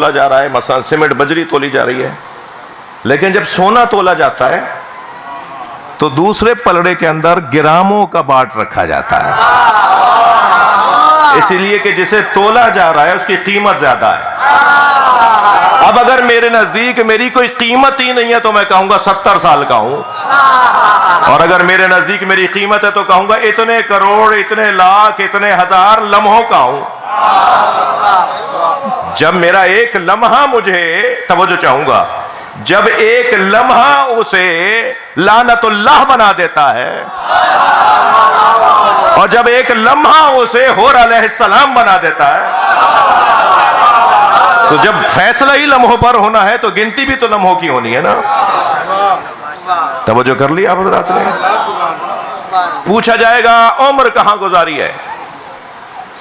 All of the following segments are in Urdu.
تولا جا رہا ہے, مثلا سیمنٹ بجری تولی جا رہی ہے, لیکن جب سونا تولا جاتا ہے تو دوسرے پلڑے کے اندر گراموں کا باٹ رکھا جاتا ہے, اسی لیے کہ جسے تولا جا رہا ہے اس کی قیمت زیادہ ہے. اب اگر میرے نزدیک میری کوئی قیمت ہی نہیں ہے تو میں کہوں گا 70 سال کا ہوں, اور اگر میرے نزدیک میری قیمت ہے تو کہوں گا اتنے کروڑ, اتنے لاکھ, اتنے ہزار لمحوں کا ہوں. جب میرا ایک لمحہ, مجھے توجہ چاہوں گا, جب ایک لمحہ اسے لعنت اللہ بنا دیتا ہے, اور جب ایک لمحہ اسے حور علیہ السلام بنا دیتا ہے, تو جب فیصلہ ہی لمحوں پر ہونا ہے تو گنتی بھی تو لمحوں کی ہونی ہے نا. توجہ کر لی آپ حضرات نے؟ پوچھا جائے گا عمر کہاں گزاری ہے,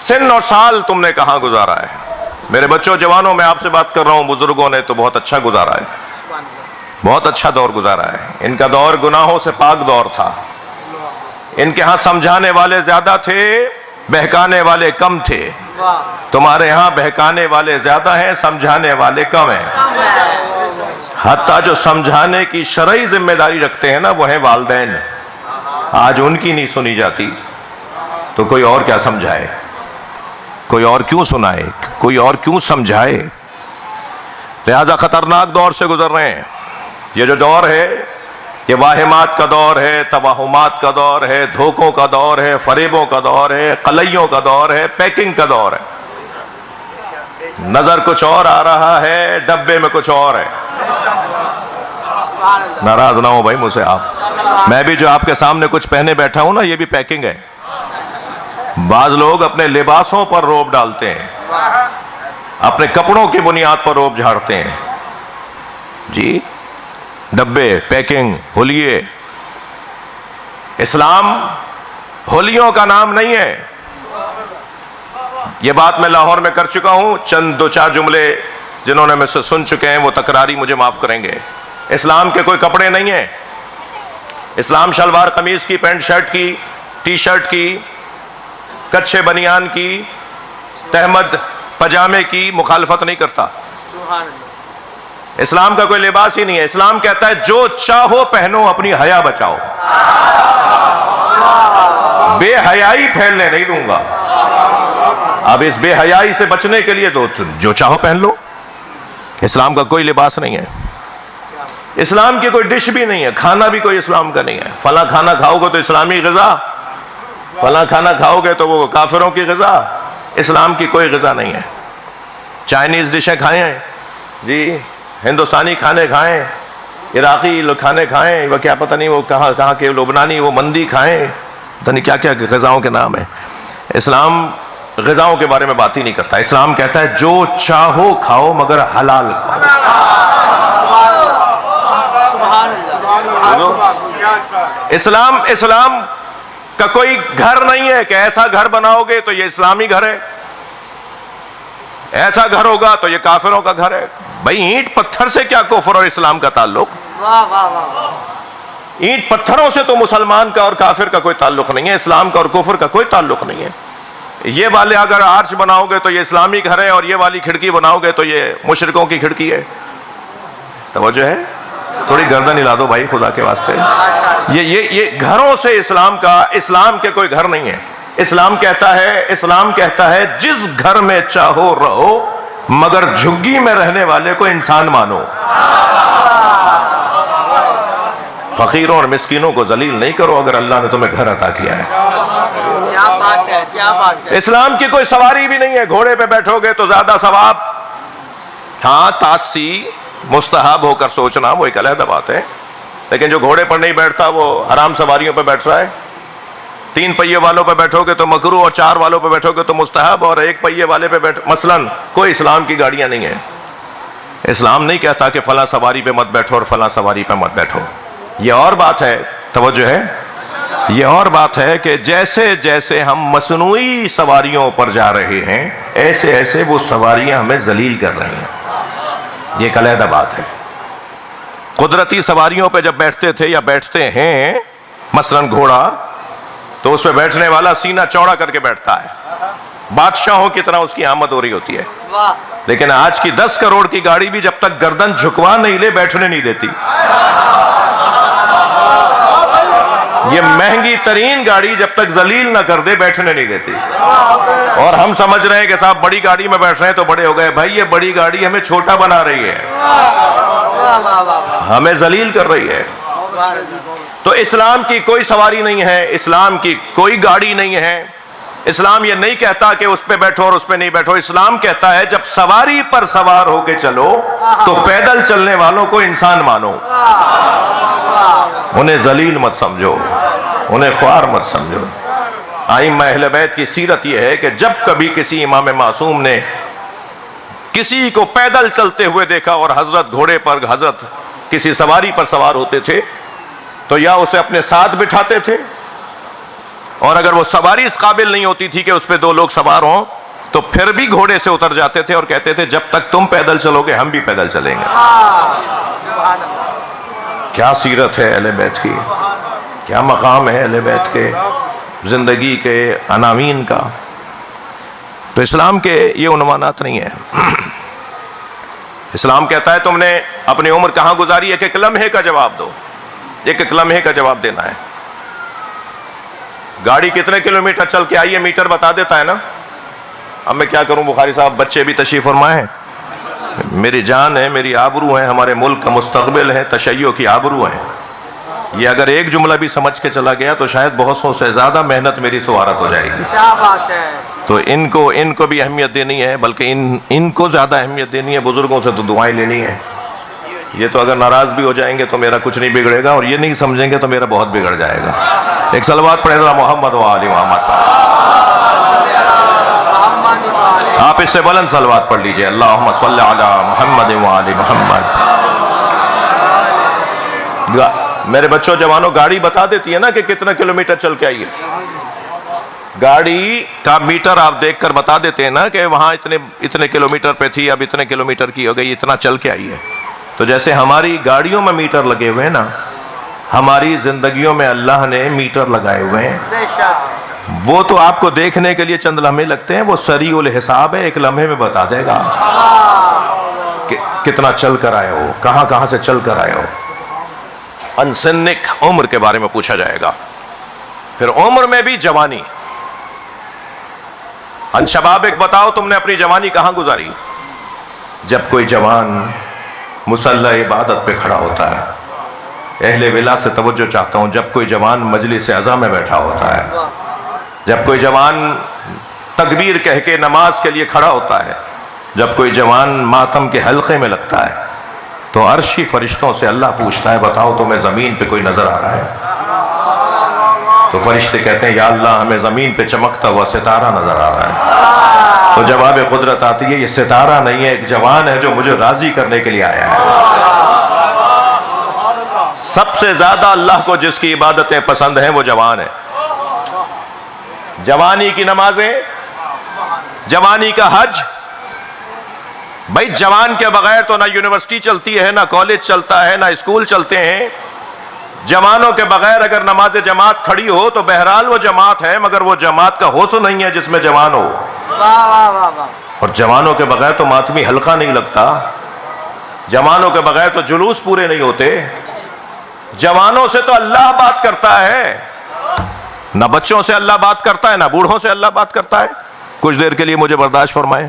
سن اور سال تم نے کہاں گزارا ہے. میرے بچوں جوانوں, میں آپ سے بات کر رہا ہوں, بزرگوں نے تو بہت اچھا گزارا ہے, بہت اچھا دور گزارا ہے. ان کا دور گناہوں سے پاک دور تھا. ان کے ہاں سمجھانے والے زیادہ تھے, بہکانے والے کم تھے. تمہارے ہاں بہکانے والے زیادہ ہیں, سمجھانے والے کم ہیں. حتیٰ جو سمجھانے کی شرعی ذمہ داری رکھتے ہیں نا, وہ ہیں والدین. آج ان کی نہیں سنی جاتی تو کوئی اور کیا سمجھائے, کوئی اور کیوں سنائے, کوئی اور کیوں سمجھائے. لہذا خطرناک دور سے گزر رہے ہیں. یہ جو دور ہے یہ واہمات کا دور ہے, توہمات کا دور ہے, دھوکوں کا دور ہے, فریبوں کا دور ہے, قلیوں کا دور ہے, پیکنگ کا دور ہے. نظر کچھ اور آ رہا ہے, ڈبے میں کچھ اور ہے. ناراض نہ ہو بھائی مجھ سے آپ, میں بھی جو آپ کے سامنے کچھ پہنے بیٹھا ہوں نا, یہ بھی پیکنگ ہے. بعض لوگ اپنے لباسوں پر روب ڈالتے ہیں, اپنے کپڑوں کی بنیاد پر روب جھاڑتے ہیں. جی ڈبے, پیکنگ, ہولیے. اسلام ہولیوں کا نام نہیں ہے. یہ بات میں لاہور میں کر چکا ہوں. چند دو چار جملے جنہوں نے مجھ سے سن چکے ہیں وہ تکراری مجھے معاف کریں گے. اسلام کے کوئی کپڑے نہیں ہیں. اسلام شلوار قمیض کی, پینٹ شرٹ کی, ٹی شرٹ کی, کچھے بنیان کی, تہمد پجامے کی مخالفت نہیں کرتا. اسلام کا کوئی لباس ہی نہیں ہے. اسلام کہتا ہے جو چاہو پہنو, اپنی حیا بچاؤ. بے حیائی پھیلنے نہیں دوں گا. اب اس بے حیائی سے بچنے کے لیے تو جو چاہو پہن لو. اسلام کا کوئی لباس نہیں ہے. اسلام کی کوئی ڈش بھی نہیں ہے. کھانا بھی کوئی اسلام کا نہیں ہے. فلاں کھانا کھاؤ گے تو اسلامی غذا, فلاں کھانا کھاؤ گے تو وہ کافروں کی غذا. اسلام کی کوئی غذا نہیں ہے. چائنیز ڈشیں کھائیں جی, ہندوستانی کھانے کھائیں, عراقی کھانے کھائیں, وہ کیا پتہ نہیں وہ کہاں کے لبنانی وہ مندی کھائیں, پتہ نہیں کیا کیا غذاؤں کے نام ہیں. اسلام غذاؤں کے بارے میں بات ہی نہیں کرتا. اسلام کہتا ہے جو چاہو کھاؤ مگر حلال کھاؤ. اسلام کا کوئی گھر نہیں ہے کہ ایسا گھر بناؤ گے تو یہ اسلامی گھر ہے, ایسا گھر ہوگا تو یہ کافروں کا گھر ہے. بھائی اینٹ پتھر سے کیا کفر اور اسلام کا تعلق؟ اینٹ پتھروں سے تو مسلمان کا اور کافر کا کوئی تعلق نہیں ہے, اسلام کا اور کفر کا کوئی تعلق نہیں ہے. یہ والے اگر آرچ بناؤ گے تو یہ اسلامی گھر ہے, اور یہ والی کھڑکی بناؤ گے تو یہ مشرکوں کی کھڑکی ہے. توجہ ہے؟ تھوڑی گردن ہلا دو بھائی خدا کے واسطے. یہ گھروں سے اسلام کے کوئی گھر نہیں ہے. اسلام کہتا ہے جس گھر میں چاہو رہو مگر جھگی میں رہنے والے کو انسان مانو. فقیروں اور مسکینوں کو ذلیل نہیں کرو اگر اللہ نے تمہیں گھر عطا کیا ہے. اسلام کی کوئی سواری بھی نہیں ہے. گھوڑے پہ بیٹھو گے تو زیادہ ثواب. ہاں تاسی مستحب ہو کر سوچنا وہ ایک علیحدہ بات ہے, لیکن جو گھوڑے پر نہیں بیٹھتا وہ حرام سواریوں پہ بیٹھ رہا ہے. 3 پہیے والوں پہ بیٹھو گے تو مکروہ, اور 4 والوں پہ بیٹھو گے تو مستحب, اور 1 پہیے والے پہ مثلاً کوئی اسلام کی گاڑیاں نہیں ہیں. اسلام نہیں کہتا کہ فلاں سواری پہ مت بیٹھو اور فلاں سواری پہ مت بیٹھو. یہ اور بات ہے, توجہ ہے, یہ اور بات ہے کہ جیسے جیسے ہم مصنوعی سواریوں پر جا رہے ہیں ایسے ایسے وہ سواریاں ہمیں ذلیل کر رہی ہیں. یہ ایک علیحدہ بات ہے. قدرتی سواریوں پہ جب بیٹھتے تھے یا بیٹھتے ہیں, مثلاً گھوڑا, تو اس پہ بیٹھنے والا سینہ چوڑا کر کے بیٹھتا ہے, بادشاہوں کی طرح اس کی آمد ہو رہی ہوتی ہے. لیکن آج کی 10 کروڑ کی گاڑی بھی جب تک گردن جھکوا نہیں لے بیٹھنے نہیں دیتی. یہ مہنگی ترین گاڑی جب تک ذلیل نہ کر دے بیٹھنے نہیں دیتی. اور ہم سمجھ رہے ہیں کہ صاحب بڑی گاڑی میں بیٹھ رہے ہیں تو بڑے ہو گئے. بھائی یہ بڑی گاڑی ہمیں چھوٹا بنا رہی ہے, ہمیں ذلیل کر رہی ہے. تو اسلام کی کوئی سواری نہیں ہے, اسلام کی کوئی گاڑی نہیں ہے. اسلام یہ نہیں کہتا کہ اس پہ بیٹھو اور اس پہ نہیں بیٹھو. اسلام کہتا ہے جب سواری پر سوار ہو کے چلو تو پیدل چلنے والوں کو انسان مانو, انہیں ذلیل مت سمجھو, انہیں خوار مت سمجھو. ائمہ اہل بیت کی سیرت یہ ہے کہ جب کبھی کسی امام معصوم نے کسی کو پیدل چلتے ہوئے دیکھا اور حضرت گھوڑے پر, حضرت کسی سواری پر سوار ہوتے تھے تو یا اسے اپنے ساتھ بٹھاتے تھے, اور اگر وہ سواری اس قابل نہیں ہوتی تھی کہ اس پہ 2 لوگ سوار ہوں تو پھر بھی گھوڑے سے اتر جاتے تھے اور کہتے تھے جب تک تم پیدل چلو گے ہم بھی پیدل چلیں گے. کیا سیرت ہے اہل بیت کی, کیا مقام ہے اہل بیت کے زندگی کے عناوین کا. تو اسلام کے یہ عنوانات نہیں ہیں. اسلام کہتا ہے تم نے اپنی عمر کہاں گزاری, ایک لمحے کا جواب دو, ایک لمحے کا جواب دینا ہے. گاڑی کتنے کلومیٹر چل کے آئی ہے میٹر بتا دیتا ہے نا. اب میں کیا کروں بخاری صاحب, بچے بھی تشریف فرمائے ہیں, میری جان ہے, میری آبرو ہے, ہمارے ملک کا مستقبل ہے, تشیع کی آبرو ہے. یہ اگر ایک جملہ بھی سمجھ کے چلا گیا تو شاید بہت سو سے زیادہ محنت میری سوارت ہو جائے گی. تو ان کو بھی اہمیت دینی ہے, بلکہ ان کو زیادہ اہمیت دینی ہے. بزرگوں سے تو دعائیں لینی ہے. یہ تو اگر ناراض بھی ہو جائیں گے تو میرا کچھ نہیں بگڑے گا, اور یہ نہیں سمجھیں گے تو میرا بہت بگڑ جائے گا. ایک صلوات پڑھیں ذرا محمد و آل محمد پر. آپ اس سے بلند صلوات پڑھ لیجئے, اللہم صلی علی محمد و آل محمد. میرے بچوں جوانوں, گاڑی بتا دیتی ہے نا کہ کتنا کلومیٹر چل کے آئی ہے. گاڑی کا میٹر آپ دیکھ کر بتا دیتے ہیں نا کہ وہاں اتنے کلومیٹر پہ تھی, اب اتنے کلومیٹر کی ہو گئی, اتنا چل کے آئی ہے. تو جیسے ہماری گاڑیوں میں میٹر لگے ہوئے ہیں نا, ہماری زندگیوں میں اللہ نے میٹر لگائے ہوئے ہیں. وہ تو آپ کو دیکھنے کے لیے چند لمحے لگتے ہیں, وہ سریع الحساب ہے, ایک لمحے میں بتا دے گا کہ کتنا چل کر آئے ہو, کہاں کہاں سے چل کر آئے ہو. ان سنک, عمر کے بارے میں پوچھا جائے گا. پھر عمر میں بھی جوانی. ان شباب, ایک بتاؤ تم نے اپنی جوانی کہاں گزاری. جب کوئی جوان مصلی عبادت پہ کھڑا ہوتا ہے, اہل ولا سے توجہ چاہتا ہوں, جب کوئی جوان مجلس عزا میں بیٹھا ہوتا ہے, جب کوئی جوان تکبیر کہہ کے نماز کے لیے کھڑا ہوتا ہے, جب کوئی جوان ماتم کے حلقے میں لگتا ہے, تو عرشی فرشتوں سے اللہ پوچھتا ہے بتاؤ تمہیں زمین پہ کوئی نظر آ رہا ہے. تو فرشتے کہتے ہیں یا اللہ ہمیں زمین پہ چمکتا ہوا ستارہ نظر آ رہا ہے. تو جواب قدرت آتی ہے یہ ستارہ نہیں ہے, ایک جوان ہے جو مجھے راضی کرنے کے لیے آیا ہے. سب سے زیادہ اللہ کو جس کی عبادتیں پسند ہیں وہ جوان ہے. جوانی کی نمازیں, جوانی کا حج. بھائی جوان کے بغیر تو نہ یونیورسٹی چلتی ہے, نہ کالج چلتا ہے, نہ اسکول چلتے ہیں. جوانوں کے بغیر اگر نماز جماعت کھڑی ہو تو بہرحال وہ جماعت ہے, مگر وہ جماعت کا حوصلہ نہیں ہے جس میں جوان ہو. اور جوانوں کے بغیر تو ماتمی حلقہ نہیں لگتا, جوانوں کے بغیر تو جلوس پورے نہیں ہوتے. جوانوں سے تو اللہ بات کرتا ہے, نہ بچوں سے اللہ بات کرتا ہے, نہ بوڑھوں سے اللہ بات کرتا ہے. کچھ دیر کے لیے مجھے برداشت فرمائیں.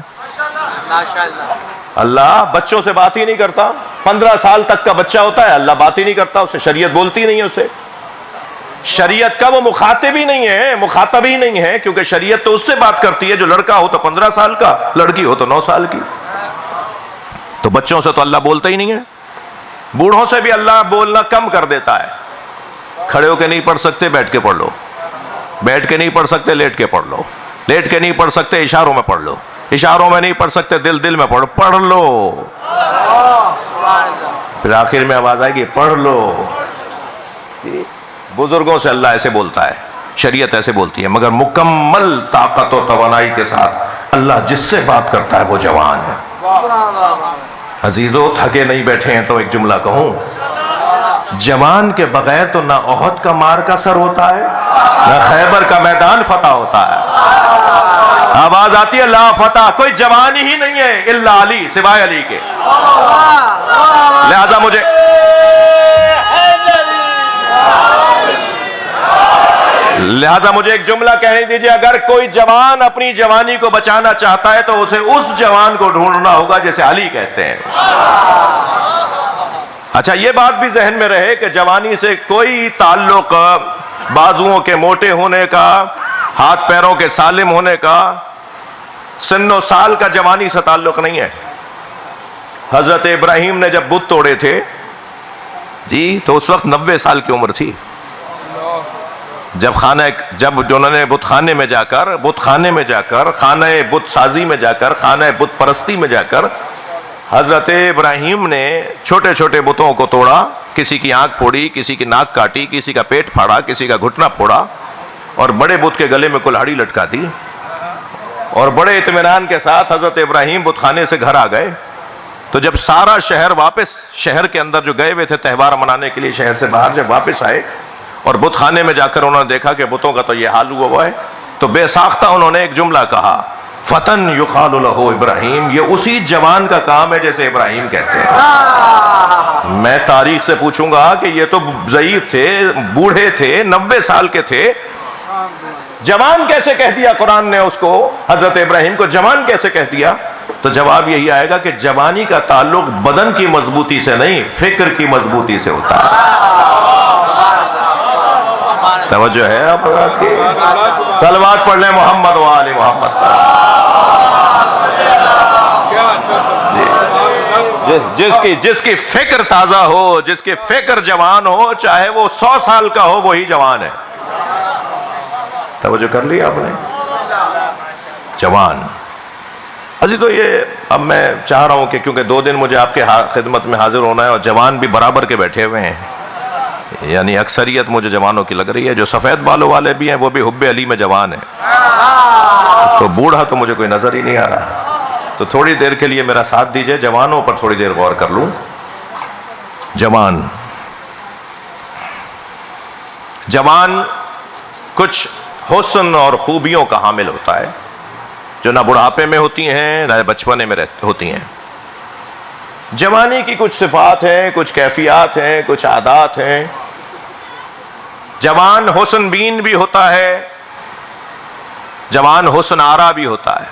اللہ بچوں سے بات ہی نہیں کرتا. 15 سال تک کا بچہ ہوتا ہے, اللہ بات ہی نہیں کرتا اسے, شریعت بولتی نہیں ہے اسے. شریعت کا وہ مخاطب ہی نہیں ہے, مخاطب ہی نہیں ہے, کیونکہ شریعت تو اس سے بات کرتی ہے جو لڑکا ہو تو 15 سال کا, لڑکی ہو تو 9 سال کی. تو بچوں سے تو اللہ بولتا ہی نہیں ہے. بوڑھوں سے بھی اللہ بولنا کم کر دیتا ہے. کھڑے ہو کے نہیں پڑھ سکتے, بیٹھ کے پڑھ لو. بیٹھ کے نہیں پڑھ سکتے, لیٹ کے پڑھ لو. لیٹ کے نہیں پڑھ سکتے, اشاروں میں پڑھ لو. اشاروں میں نہیں پڑھ سکتے, دل میں پڑھ لو. پھر آخر میں آواز آئے گی پڑھ لو. بزرگوں سے اللہ ایسے بولتا ہے, شریعت ایسے بولتی ہے, مگر مکمل طاقت و توانائی کے ساتھ اللہ جس سے بات کرتا ہے وہ جوان ہے. عزیزو تھکے نہیں بیٹھے ہیں تو ایک جملہ کہوں, جوان کے بغیر تو نہ احد کا مار کا سر ہوتا ہے, نہ خیبر کا میدان فتح ہوتا ہے. آواز آتی ہے لا فتح، کوئی جوان ہی نہیں ہے الا علی، سوائے علی کے. لہذا مجھے ایک جملہ کہنے دیجئے، اگر کوئی جوان اپنی جوانی کو بچانا چاہتا ہے تو اسے اس جوان کو ڈھونڈنا ہوگا جیسے علی کہتے ہیں. اچھا یہ بات بھی ذہن میں رہے کہ جوانی سے کوئی تعلق بازوؤں کے موٹے ہونے کا، ہاتھ پیروں کے سالم ہونے کا، سن و سال کا جوانی سے تعلق نہیں ہے. حضرت ابراہیم نے جب بت توڑے تھے جی تو اس وقت 90 سال کی عمر تھی. جب انہوں نے بت خانے میں جا کر خانہ بت سازی میں جا کر، خانہ بت پرستی میں جا کر حضرت ابراہیم نے چھوٹے چھوٹے بتوں کو توڑا. کسی کی آنکھ پھوڑی، کسی کی ناک کاٹی، کسی کا پیٹ پھاڑا، کسی کا گھٹنا پھوڑا، اور بڑے بت کے گلے میں کلہاڑی لٹکا دی، اور بڑے اطمینان کے ساتھ حضرت ابراہیم بت خانے سے گھر آ گئے. تو جب سارا شہر واپس، شہر کے اندر جو گئے ہوئے تھے تہوار منانے کے لیے شہر سے باہر، جب واپس آئے اور بت خانے میں جا کر انہوں نے دیکھا کہ بتوں کا تو یہ حال ہوا ہے، تو بے ساختہ انہوں نے ایک جملہ کہا، فتن یقال لہ ابراہیم، یہ اسی جوان کا کام ہے جیسے ابراہیم کہتے ہیں. میں تاریخ سے پوچھوں گا کہ یہ تو ضعیف تھے، بوڑھے تھے، 90 سال کے تھے، جوان کیسے کہہ دیا قرآن نے اس کو، حضرت ابراہیم کو جوان کیسے کہہ دیا؟ تو جواب یہی آئے گا کہ جوانی کا تعلق بدن کی مضبوطی سے نہیں، فکر کی مضبوطی سے ہوتا ہے. توجہ ہے آپ بات کی؟ صلوات پڑھ لیں محمد و آل محمد. جس کی فکر تازہ ہو، جس کی فکر جوان ہو، چاہے وہ 100 سال کا ہو، وہی جوان ہے. توجہ کر لی آپ نے؟ جوان. اسی تو یہ اب میں چاہ رہا ہوں کہ کیونکہ 2 دن مجھے آپ کے خدمت میں حاضر ہونا ہے، اور جوان بھی برابر کے بیٹھے ہوئے ہیں، یعنی اکثریت مجھے جوانوں کی لگ رہی ہے. جو سفید بالوں والے بھی ہیں وہ بھی حب علی میں جوان ہیں، تو بوڑھا تو مجھے کوئی نظر ہی نہیں آ رہا. تو تھوڑی دیر کے لیے میرا ساتھ دیجئے، جوانوں پر تھوڑی دیر غور کر لوں. جوان کچھ حسن اور خوبیوں کا حامل ہوتا ہے جو نہ بڑھاپے میں ہوتی ہیں نہ بچپنے میں ہوتی ہیں. جوانی کی کچھ صفات ہیں، کچھ کیفیات ہیں، کچھ عادات ہیں. جوان حسن بین بھی ہوتا ہے، جوان حسن آرا بھی ہوتا ہے.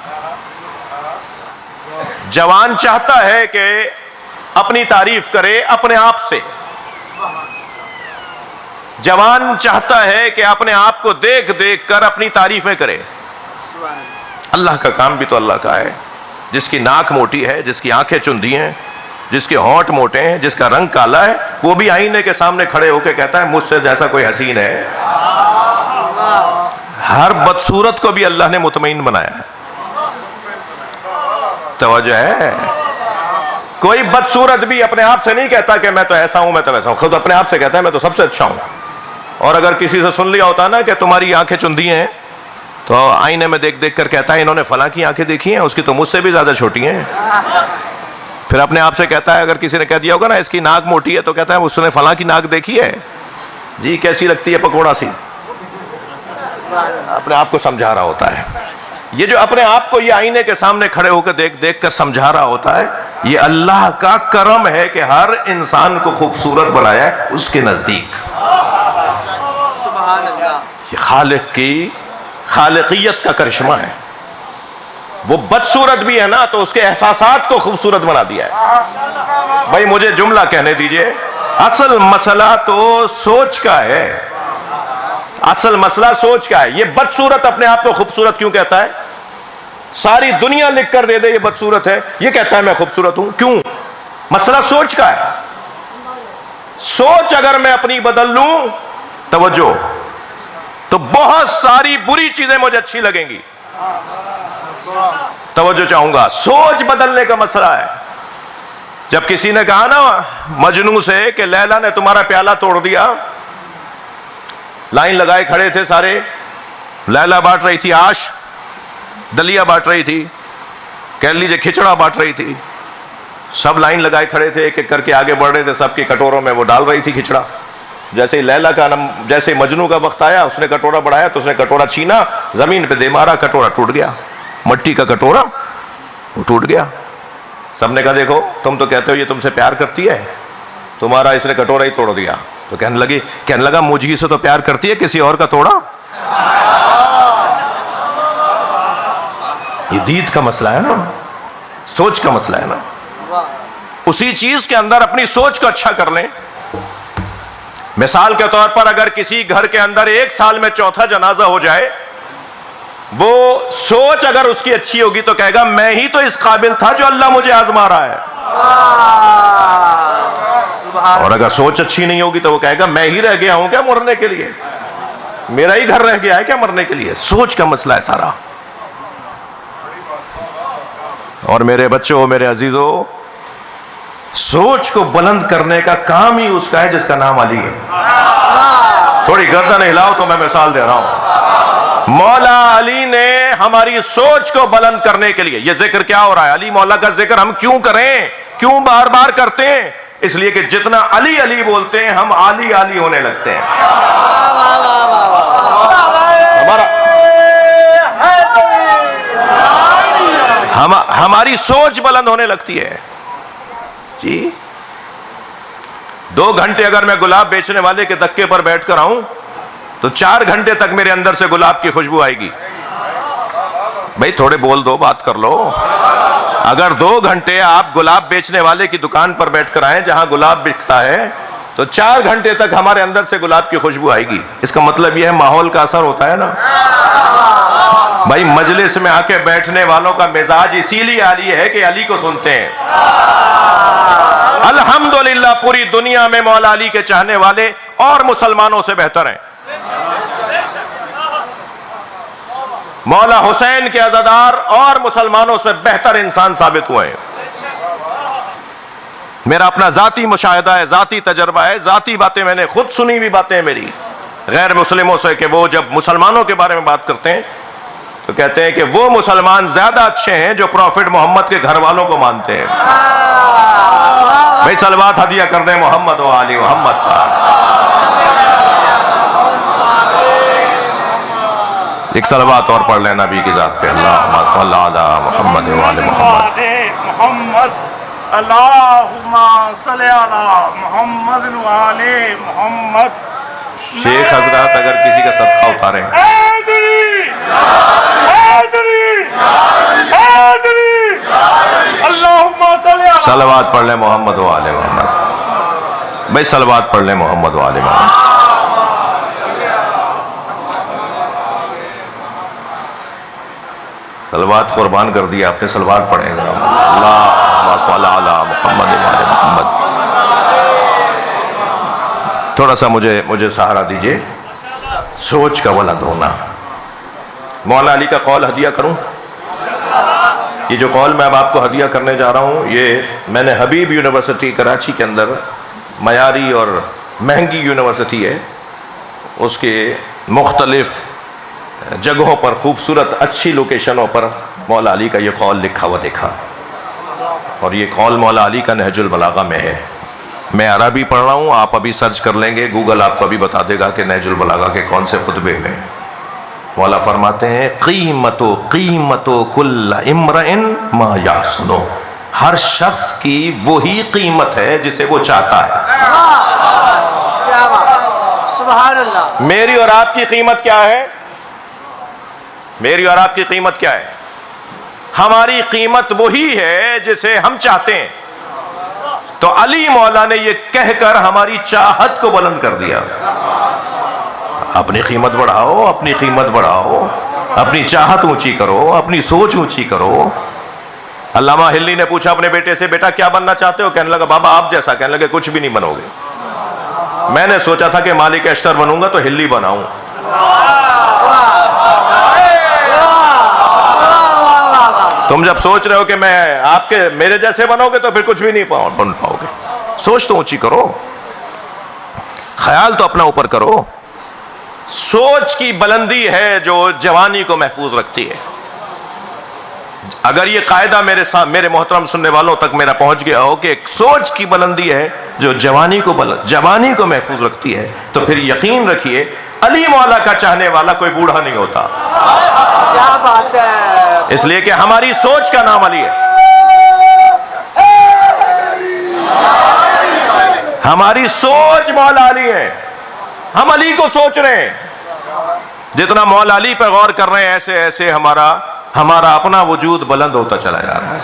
جوان چاہتا ہے کہ اپنی تعریف کرے اپنے آپ سے. جوان چاہتا ہے کہ اپنے آپ کو دیکھ دیکھ کر اپنی تعریفیں کرے. اللہ کا کام بھی تو اللہ کا ہے. جس کی ناک موٹی ہے، جس کی آنکھیں چندی ہیں، جس کے ہونٹ موٹے ہیں، جس کا رنگ کالا ہے، وہ بھی آئینے کے سامنے کھڑے ہو کے کہتا ہے مجھ سے جیسا کوئی حسین ہے. ہر بدصورت کو بھی اللہ نے مطمئن بنایا ہے. توجہ ہے؟ کوئی بدصورت بھی اپنے آپ سے نہیں کہتا کہ میں تو ایسا ہوں، میں تو ویسا ہوں. خود اپنے آپ سے کہتا ہے میں تو سب سے اچھا ہوں. اور اگر کسی سے سن لیا ہوتا نا کہ تمہاری آنکھیں چندی ہیں، تو آئینے میں دیکھ دیکھ کر کہتا ہے انہوں نے فلاں کی آنکھیں دیکھی ہیں، اس کی تو مجھ سے بھی زیادہ چھوٹی ہیں. پھر اپنے آپ سے کہتا ہے، اگر کسی نے کہہ دیا ہوگا نا اس کی ناک موٹی ہے، تو کہتا ہے اس نے فلاں کی ناک دیکھی ہے جی، کیسی لگتی ہے پکوڑا سی. اپنے آپ کو سمجھا رہا ہوتا ہے. یہ جو اپنے آپ کو یہ آئینے کے سامنے کھڑے ہو کر دیکھ دیکھ کر سمجھا رہا ہوتا ہے، یہ اللہ کا کرم ہے کہ ہر انسان کو خوبصورت بنایا ہے اس کے نزدیک. یہ خالق کی خالقیت کا کرشمہ ہے. وہ بدصورت بھی ہے نا تو اس کے احساسات کو خوبصورت بنا دیا ہے. بھائی مجھے جملہ کہنے دیجئے. اصل مسئلہ تو سوچ کا ہے. اصل مسئلہ سوچ کا ہے. یہ بدصورت اپنے آپ کو خوبصورت کیوں کہتا ہے؟ ساری دنیا لکھ کر دے دے یہ بدصورت ہے، یہ کہتا ہے میں خوبصورت ہوں. کیوں؟ مسئلہ سوچ کا ہے. سوچ اگر میں اپنی بدل لوں، توجہ، تو بہت ساری بری چیزیں مجھے اچھی لگیں گی. توجہ چاہوں گا. سوچ بدلنے کا مسئلہ ہے. جب کسی نے کہا نا مجنوں سے کہ لیلا نے تمہارا پیالہ توڑ دیا، لائن لگائے کھڑے تھے سارے، لیلا بانٹ رہی تھی آش، دلیا بانٹ رہی تھی، کہہ لیجیے کھچڑا بانٹ رہی تھی. سب لائن لگائے کھڑے تھے، ایک ایک کر کے آگے بڑھ رہے تھے، سب کی کٹوروں میں وہ ڈال رہی تھی کھچڑا. جیسے لیلا کا جیسے مجنوں کا وقت آیا، اس نے کٹورا بڑھایا تو اس نے کٹورا چھینا، زمین پہ دے مارا، کٹورا ٹوٹ گیا. مٹی کا کٹورا وہ ٹوٹ گیا. سب نے کہا دیکھو تم تو کہتے ہو یہ تم سے پیار کرتی ہے, تمہارا اس نے کٹورا ہی توڑ دیا. تو کہنے لگا مجھ ہی سے تو پیار کرتی ہے, کسی اور کا توڑا. یہ دید کا مسئلہ ہے نا, سوچ کا مسئلہ ہے نا. اسی چیز کے اندر اپنی سوچ کو اچھا کر لیں. مثال کے طور پر اگر کسی گھر کے اندر 1 سال میں چوتھا جنازہ ہو جائے, وہ سوچ اگر اس کی اچھی ہوگی تو کہے گا میں ہی تو اس قابل تھا جو اللہ مجھے آزما رہا ہے. اور اگر سوچ اچھی نہیں ہوگی تو وہ کہے گا میں ہی رہ گیا ہوں کیا مرنے کے لیے, میرا ہی گھر رہ گیا ہے کیا مرنے کے لیے. سوچ کا مسئلہ ہے سارا. اور میرے بچوں, میرے عزیزوں, سوچ کو بلند کرنے کا کام ہی اس کا ہے جس کا نام علی ہے. تھوڑی گردن ہلاؤ تو میں مثال دے رہا ہوں. مولا علی نے ہماری سوچ کو بلند کرنے کے لیے, یہ ذکر کیا ہو رہا ہے, علی مولا کا ذکر ہم کیوں کریں, کیوں بار بار کرتے ہیں؟ اس لیے کہ جتنا علی علی بولتے ہیں ہم عالی عالی ہونے لگتے ہیں. ہماری سوچ بلند ہونے لگتی ہے. جی 2 گھنٹے اگر میں گلاب بیچنے والے کے دکے پر بیٹھ کر آؤں تو 4 گھنٹے تک میرے اندر سے گلاب کی خوشبو آئے گی. بھائی تھوڑے بول دو, بات کر لو. اگر 2 گھنٹے آپ گلاب بیچنے والے کی دکان پر بیٹھ کر آئیں جہاں گلاب بکتا ہے تو 4 گھنٹے تک ہمارے اندر سے گلاب کی خوشبو آئے گی. اس کا مطلب یہ ہے ماحول کا اثر ہوتا ہے نا. بھائی مجلس میں آ کے بیٹھنے والوں کا مزاج اسی لیے علی ہے کہ علی کو سنتے ہیں. الحمدللہ پوری دنیا میں مولا علی کے چاہنے والے اور مسلمانوں سے بہتر ہیں. مولا حسین کے عزادار اور مسلمانوں سے بہتر انسان ثابت ہوئے ہیں. میرا اپنا ذاتی مشاہدہ ہے, ذاتی تجربہ ہے, ذاتی باتیں میں نے خود سنی ہوئی باتیں میری غیر مسلموں سے, کہ وہ جب مسلمانوں کے بارے میں بات کرتے ہیں تو کہتے ہیں کہ وہ مسلمان زیادہ اچھے ہیں جو پروفٹ محمد کے گھر والوں کو مانتے ہیں. بھائی صلوات ہدیہ کر دیں محمد و آل محمد پر. ایک صلوات اور پڑھ لیں نبی کی ذات پہ. اللہم صلی علی محمد و آل محمد. اللہم صلی علی محمد و آل محمد. شیخ حضرات اگر کسی کا صدقہ اتاریں. صلوات پڑھ لیں محمد و آل محمد. بھائی صلوات پڑھ لیں محمد و آل محمد. صلوات قربان کر دیا آپ نے, صلوات پڑھیں گے. اللہم صلی علی محمد و آل محمد. تھوڑا سا مجھے سہارا دیجئے. سوچ کا بلند ہونا. مولا علی کا قول ہدیہ کروں. یہ جو قول میں اب آپ کو ہدیہ کرنے جا رہا ہوں یہ میں نے حبیب یونیورسٹی کراچی کے اندر, معیاری اور مہنگی یونیورسٹی ہے, اس کے مختلف جگہوں پر خوبصورت اچھی لوکیشنوں پر مولا علی کا یہ قول لکھا ہوا دیکھا. اور یہ قول مولا علی کا نہج البلاغہ میں ہے. میں عربی پڑھ رہا ہوں, آپ ابھی سرچ کر لیں گے, گوگل آپ کو ابھی بتا دے گا کہ نہج البلاغہ کے کون سے خطبے میں. مولا فرماتے ہیں قیمتو کل امرئ ما یحسنو. ہر شخص کی وہی قیمت ہے جسے وہ چاہتا ہے. سبحان اللہ. میری اور آپ کی قیمت کیا ہے؟ میری اور آپ کی قیمت کیا ہے؟ ہماری قیمت وہی ہے جسے ہم چاہتے ہیں. تو علی مولا نے یہ کہہ کر ہماری چاہت کو بلند کر دیا. اپنی قیمت بڑھاؤ, اپنی قیمت بڑھاؤ, اپنی چاہت اونچی کرو, اپنی سوچ اونچی کرو. علامہ ہلی نے پوچھا اپنے بیٹے سے, بیٹا کیا بننا چاہتے ہو؟ کہنے لگا بابا آپ جیسا. کہنے لگے کچھ بھی نہیں بنو گے. میں نے سوچا تھا کہ مالک اشتر بنوں گا تو ہلی بناؤں. تم جب سوچ رہے ہو کہ میں آپ کے میرے جیسے بنو گے تو پھر کچھ بھی نہیں بن پاؤ گے. سوچ تو اونچی کرو, خیال تو اپنا اوپر کرو. سوچ کی بلندی ہے جو جوانی کو محفوظ رکھتی ہے. اگر یہ قاعدہ میرے محترم سننے والوں تک میرا پہنچ گیا ہو کہ ایک سوچ کی بلندی ہے جو جوانی کو محفوظ رکھتی ہے, تو پھر یقین رکھیے علی مولا کا چاہنے والا کوئی بوڑھا نہیں ہوتا. کیا بات ہے. اس لیے کہ ہماری سوچ کا نام علی ہے. ہماری سوچ مولا علی ہے. ہم علی کو سوچ رہے ہیں. جتنا مولا علی پہ غور کر رہے ہیں ایسے ایسے ہمارا اپنا وجود بلند ہوتا چلا جا رہا ہے.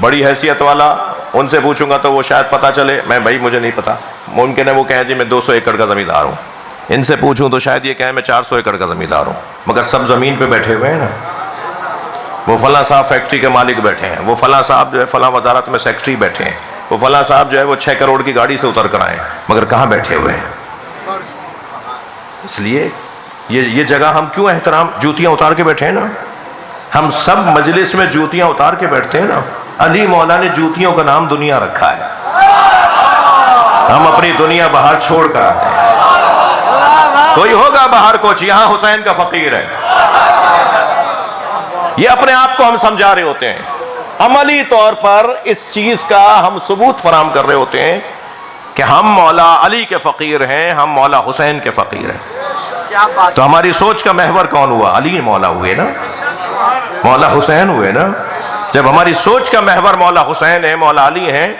بڑی حیثیت والا ان سے پوچھوں گا تو وہ شاید پتا چلے. میں بھائی مجھے نہیں پتا. ممکن ہے وہ کہیں جی میں 200 ایکڑ کا زمیندار ہوں. ان سے پوچھوں تو شاید یہ کہیں میں 400 ایکڑ کا زمیندار ہوں. مگر سب زمین پہ بیٹھے ہوئے ہیں نا. وہ فلاں صاحب فیکٹری کے مالک بیٹھے ہیں, وہ فلاں صاحب جو ہے فلاں وزارت میں سیکٹری بیٹھے ہیں, وہ فلاں صاحب جو ہے وہ 6 کروڑ کی گاڑی سے اتر کر آئے, مگر کہاں بیٹھے ہوئے ہیں. اس لیے یہ جگہ ہم کیوں احترام جوتیاں اتار کے بیٹھے ہیں نا. ہم سب مجلس میں جوتیاں اتار کے بیٹھتے ہیں نا. علی مولا نے جوتیوں کا نام دنیا رکھا ہے. ہم اپنی دنیا باہر چھوڑ کر آتے ہیں. کوئی ہوگا باہر کوچ, یہاں حسین کا فقیر ہے. یہ اپنے آپ کو ہم سمجھا رہے ہوتے ہیں. عملی طور پر اس چیز کا ہم ثبوت فراہم کر رہے ہوتے ہیں کہ ہم مولا علی کے فقیر ہیں, ہم مولا حسین کے فقیر ہیں. تو ہماری سوچ کا محور کون ہوا؟ علی مولا ہوئے نا, مولا حسین ہوئے نا. جب ہماری سوچ کا محور مولا حسین ہے, مولا علی ہیں,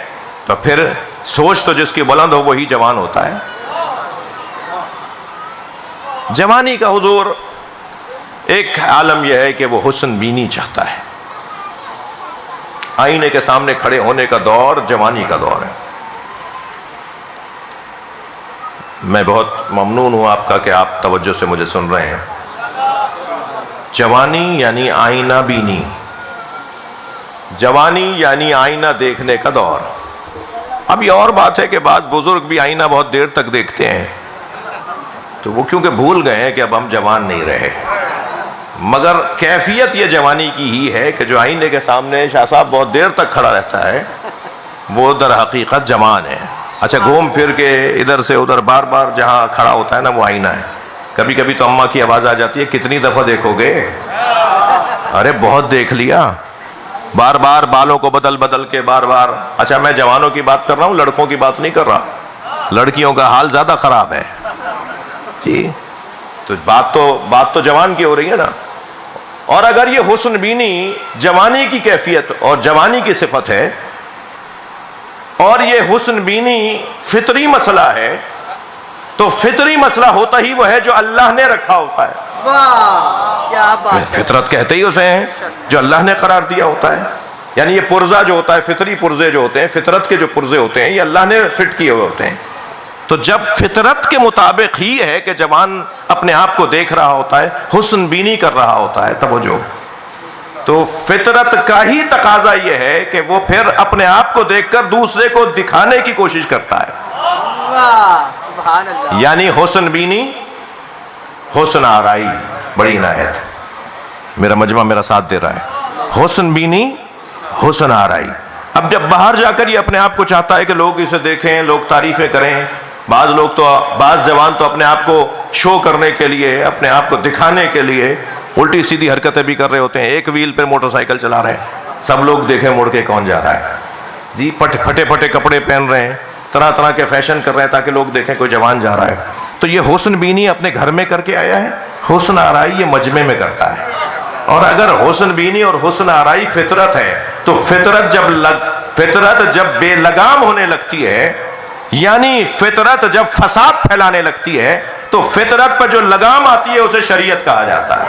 تو پھر سوچ تو جس کی بلند ہو وہی جوان ہوتا ہے. جوانی کا حضور ایک عالم یہ ہے کہ وہ حسن بینی چاہتا ہے. آئینے کے سامنے کھڑے ہونے کا دور جوانی کا دور ہے. میں بہت ممنون ہوں آپ کا کہ آپ توجہ سے مجھے سن رہے ہیں. جوانی یعنی آئینہ بینی, جوانی یعنی آئینہ دیکھنے کا دور. اب یہ اور بات ہے کہ بعض بزرگ بھی آئینہ بہت دیر تک دیکھتے ہیں, تو وہ کیونکہ بھول گئے ہیں کہ اب ہم جوان نہیں رہے. مگر کیفیت یہ جوانی کی ہی ہے کہ جو آئینے کے سامنے شاہ صاحب بہت دیر تک کھڑا رہتا ہے وہ در حقیقت جوان ہے. اچھا گھوم پھر کے ادھر سے ادھر بار بار جہاں کھڑا ہوتا ہے نا وہ آئینہ ہے. کبھی کبھی تو اماں کی آواز آ جاتی ہے, کتنی دفعہ دیکھو گے؟ ارے بہت دیکھ لیا, بار بار بالوں کو بدل بدل کے بار بار. اچھا میں جوانوں کی بات کر رہا ہوں, لڑکوں کی بات نہیں کر رہا. لڑکیوں کا حال زیادہ خراب ہے جی. تو بات تو جوان کی ہو رہی ہے نا. اور اگر یہ حسن بینی جوانی کی کیفیت اور جوانی کی صفت ہے, اور یہ حسن بینی فطری مسئلہ ہے, تو فطری مسئلہ ہوتا ہی وہ ہے جو اللہ نے رکھا ہوتا ہے. واہ کیا بات ہے. فطرت کہتے ہی اسے ہیں جو اللہ نے قرار دیا ہوتا ہے. یعنی یہ پرزہ جو ہوتا ہے, فطری پرزے جو ہوتے ہیں, فطرت کے جو پرزے ہوتے ہیں, یہ اللہ نے فٹ کیے ہوئے ہوتے ہیں. تو جب فطرت کے مطابق ہی ہے کہ جوان اپنے آپ کو دیکھ رہا ہوتا ہے, حسن بینی کر رہا ہوتا ہے, توجہ, تو فطرت کا ہی تقاضا یہ ہے کہ وہ پھر اپنے آپ کو دیکھ کر دوسرے کو دکھانے کی کوشش کرتا ہے. واہ سبحان اللہ. یعنی حسن بینی, حسن آرائی. بڑی عنایت, میرا مجمع میرا ساتھ دے رہا ہے. حسن بینی, حسن آرائی. اب جب باہر جا کر یہ اپنے آپ کو چاہتا ہے کہ لوگ اسے دیکھیں, لوگ تعریفیں کریں. بعض جوان تو اپنے آپ کو شو کرنے کے لیے, اپنے آپ کو دکھانے کے لیے الٹی سیدھی حرکتیں بھی کر رہے ہوتے ہیں. ایک ویل پہ موٹر سائیکل چلا رہے ہیں, سب لوگ دیکھیں مڑ کے کون جا رہا ہے جی. پھٹے پھٹے کپڑے پہن رہے ہیں, طرح طرح کے فیشن کر رہے ہیں تاکہ لوگ دیکھیں کوئی جوان جا رہا ہے. تو یہ حسن بینی اپنے گھر میں کر کے آیا ہے, حسن آرائی یہ مجمع میں کرتا ہے. اور اگر حسن بینی اور حسن آرائی فطرت ہے, تو فطرت جب بے لگام ہونے لگتی ہے, یعنی فطرت جب فساد پھیلانے لگتی ہے, تو فطرت پر جو لگام آتی ہے اسے شریعت کہا جاتا ہے.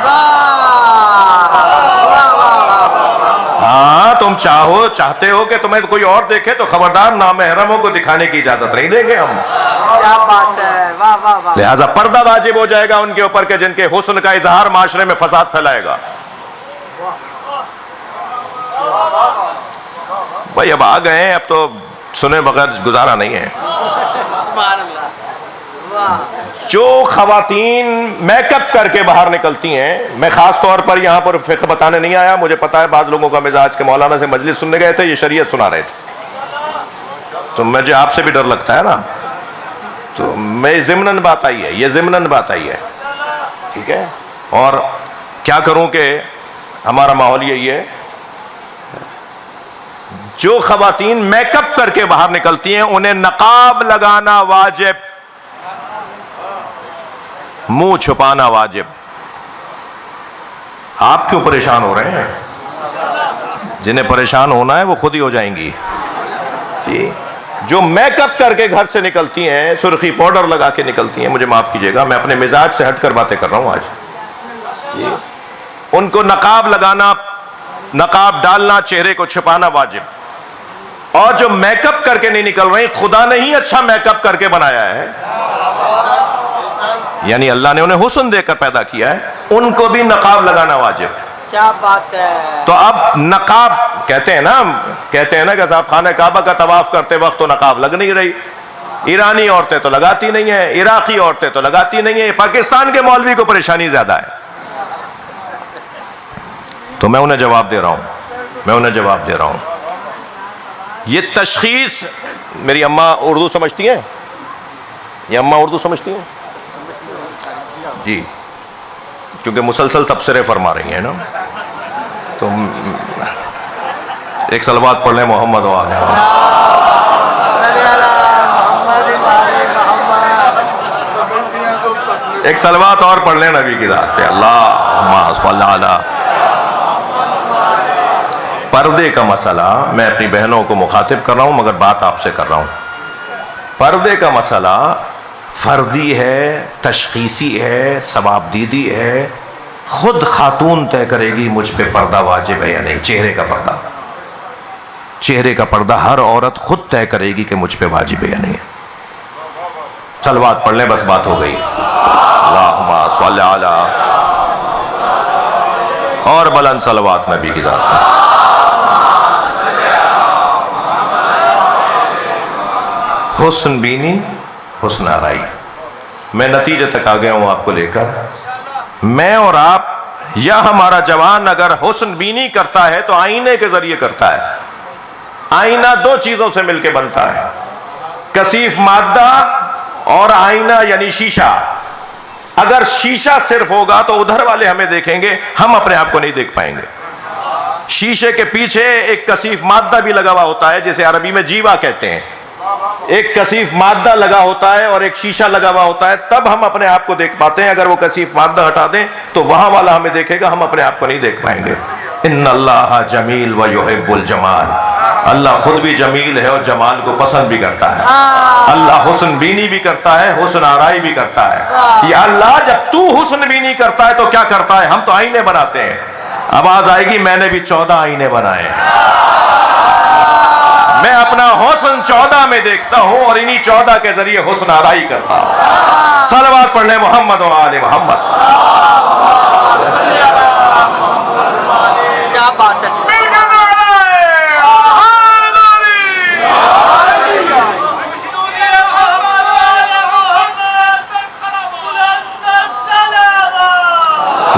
ہاں تم چاہتے ہو کہ تمہیں کوئی اور دیکھے تو خبردار نامحرموں کو دکھانے کی اجازت نہیں دیں گے ہم. کیا بات ہے, واہ واہ واہ. لہذا پردہ واجب ہو جائے گا ان کے اوپر کہ جن کے حسن کا اظہار معاشرے میں فساد پھیلائے گا. بھائی اب آ گئے ہیں, اب تو سنے بغیر گزارا نہیں ہے. سبحان اللہ. واہ. جو خواتین میک اپ کر کے باہر نکلتی ہیں, میں خاص طور پر یہاں پر فقہ بتانے نہیں آیا, مجھے پتا ہے بعض لوگوں کا مزاج کے مولانا سے مجلس سننے گئے تھے, یہ شریعت سنا رہے تھے, تو مجھے آپ سے بھی ڈر لگتا ہے نا, تو میں ضمناً بات آئی ہے, یہ ضمناً بات آئی ہے, ٹھیک ہے. اور کیا کروں کہ ہمارا ماحول یہی ہے, جو خواتین میک اپ کر کے باہر نکلتی ہیں انہیں نقاب لگانا واجب, منہ چھپانا واجب. آپ کیوں پریشان ہو رہے ہیں؟ جنہیں پریشان ہونا ہے وہ خود ہی ہو جائیں گی. جو میک اپ کر کے گھر سے نکلتی ہیں، سرخی پاؤڈر لگا کے نکلتی ہیں، مجھے معاف کیجئے گا، میں اپنے مزاج سے ہٹ کر باتیں کر رہا ہوں آج. ان کو نقاب لگانا، نقاب ڈالنا، چہرے کو چھپانا واجب. اور جو میک اپ کر کے نہیں نکل رہی، خدا نے ہی اچھا میک اپ کر کے بنایا ہے، یعنی اللہ نے انہیں حسن دے کر پیدا کیا ہے، ان کو بھی نقاب لگانا واجب. کیا بات ہے. تو اب نقاب کہتے ہیں نا کہ صاحب خانہ کعبہ کا طواف کرتے وقت تو نقاب لگ نہیں رہی. ایرانی عورتیں تو لگاتی نہیں ہیں، عراقی عورتیں تو لگاتی نہیں ہیں، پاکستان کے مولوی کو پریشانی زیادہ ہے. تو میں انہیں جواب دے رہا ہوں، یہ تشخیص. میری اماں اردو سمجھتی ہیں؟ یہ اماں اردو سمجھتی ہیں جی؟ کیونکہ مسلسل تبصرے فرما رہی ہیں نا، تو ایک صلوات پڑھ لیں محمد و آل محمد. ایک صلوات اور پڑھ لیں نبی کی ذات پہ، اللہم صلی علی. پردے کا مسئلہ میں اپنی بہنوں کو مخاطب کر رہا ہوں، مگر بات آپ سے کر رہا ہوں. پردے کا مسئلہ فردی ہے، تشخیصی ہے، ثواب دیدی ہے. خود خاتون طے کرے گی مجھ پہ پردہ واجب ہے یا نہیں. چہرے کا پردہ ہر عورت خود طے کرے گی کہ مجھ پہ واجب ہے یا نہیں. صلوات پڑھ لیں، بس بات ہو گئی. اللہم صلی علی. اور بلند صلوات نبی کی ذات پر. حسن بینی، حسن آرائی. میں نتیجے تک آ گیا ہوں آپ کو لے کر. میں اور آپ یا ہمارا جوان اگر حسن بینی کرتا ہے تو آئینے کے ذریعے کرتا ہے. آئینہ دو چیزوں سے مل کے بنتا ہے، کثیف مادہ اور آئینہ یعنی شیشہ. اگر شیشہ صرف ہوگا تو ادھر والے ہمیں دیکھیں گے، ہم اپنے آپ کو نہیں دیکھ پائیں گے. شیشے کے پیچھے ایک کثیف مادہ بھی لگا ہوا ہوتا ہے جسے عربی میں جیوا کہتے ہیں. ایک کثیف مادہ لگا ہوتا ہے اور ایک شیشہ لگا ہوا ہوتا ہے، تب ہم اپنے آپ کو دیکھ پاتے ہیں. اگر وہ کثیف مادہ ہٹا دیں تو وہاں والا ہمیں دیکھے گا، ہم اپنے آپ کو نہیں دیکھ پائیں گے. ان اللہ جمیل و یحب الجمال. اللہ خود بھی جمیل ہے اور جمال کو پسند بھی کرتا ہے. اللہ حسن بینی بھی کرتا ہے، حسن آرائی بھی کرتا ہے. یا اللہ جب تو حسن بینی کرتا ہے تو کیا کرتا ہے؟ ہم تو آئینے بناتے ہیں. آواز آئے گی، میں نے بھی 14 آئینے بنائے ہیں. میں اپنا حسن 14 میں دیکھتا ہوں اور انہی 14 کے ذریعے حسن آرائی کرتا ہوں. صلوات پڑھ لیں محمد و آل محمد. کیا بات ہے.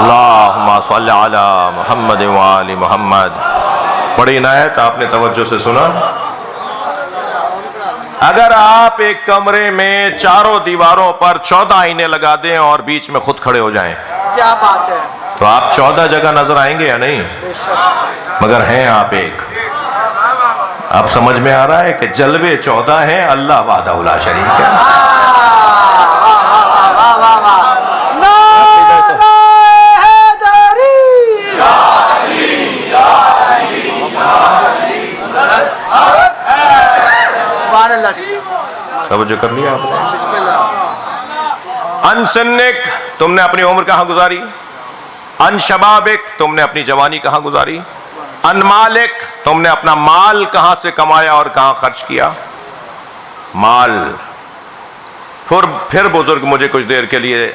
اللہم صلی علی محمد و آل محمد. بڑی عنایت، آپ نے توجہ سے سنا. اگر آپ ایک کمرے میں چاروں دیواروں پر 14 آئینے لگا دیں اور بیچ میں خود کھڑے ہو جائیں، کیا بات ہے. تو آپ 14 جگہ نظر آئیں گے یا نہیں؟ مگر ہیں آپ ایک. آپ سمجھ میں آ رہا ہے کہ جلوے 14 ہیں، اللہ وحدہ لا شریک ہے. توجہ کر لیا آپ نے. ان سنک، تم نے اپنی عمر کہاں گزاری. ان شبابک، تم نے اپنی جوانی کہاں گزاری. ان مالک، تم نے اپنا مال کہاں سے کمایا اور کہاں خرچ کیا. مال. پھر بزرگ مجھے کچھ دیر کے لیے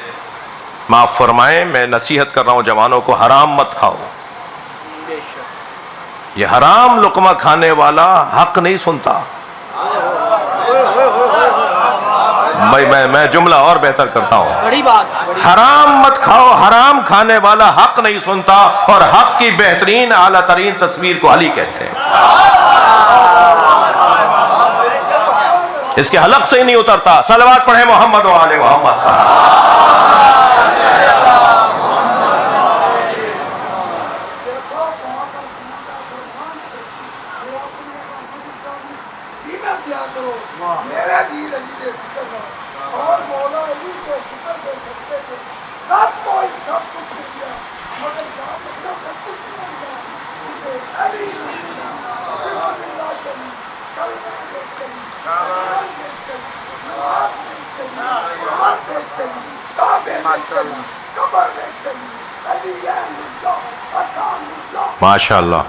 معاف فرمائیں، میں نصیحت کر رہا ہوں جوانوں کو، حرام مت کھاؤ. یہ حرام لقمہ کھانے والا حق نہیں سنتا. میں جملہ اور بہتر کرتا ہوں. بڑی بات. حرام مت کھاؤ. حرام کھانے والا حق نہیں سنتا، اور حق کی بہترین اعلیٰ ترین تصویر کو علی کہتے ہیں. اس کے حلق سے ہی نہیں اترتا. صلوات پڑھیں محمد و آل محمد. ماشاء اللہ.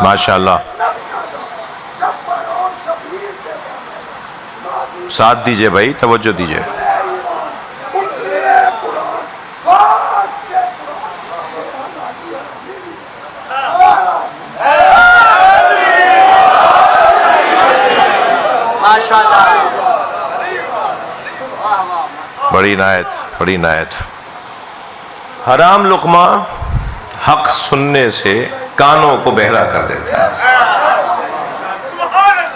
ماشاء اللہ. ساتھ دیجئے بھائی، توجہ دیجئے. بڑی عنایت، بڑی عنایت. حرام لقمہ حق سننے سے کانوں کو بہرا کر دیتا ہے.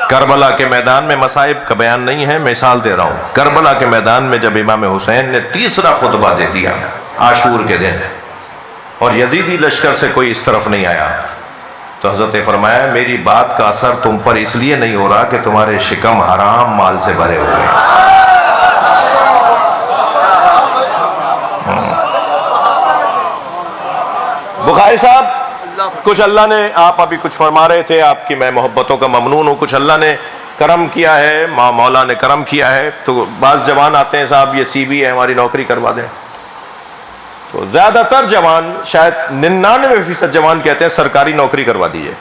کربلا کے میدان میں مصائب کا بیان نہیں ہے، مثال دے رہا ہوں. کربلا کے میدان میں جب امام حسین نے تیسرا خطبہ دے دیا عاشور کے دن، اور یزیدی لشکر سے کوئی اس طرف نہیں آیا، تو حضرت فرمایا میری بات کا اثر تم پر اس لیے نہیں ہو رہا کہ تمہارے شکم حرام مال سے بھرے ہوئے ہیں. بخاری صاحب، کچھ اللہ نے، آپ ابھی کچھ فرما رہے تھے، آپ کی میں محبتوں کا ممنون ہوں. کچھ اللہ نے کرم کیا ہے، مولا نے کرم کیا ہے. تو بعض جوان آتے ہیں صاحب یہ سی وی ہے ہماری نوکری کروا دیں. تو زیادہ تر جوان، شاید 99% جوان کہتے ہیں سرکاری نوکری کروا دیجئے.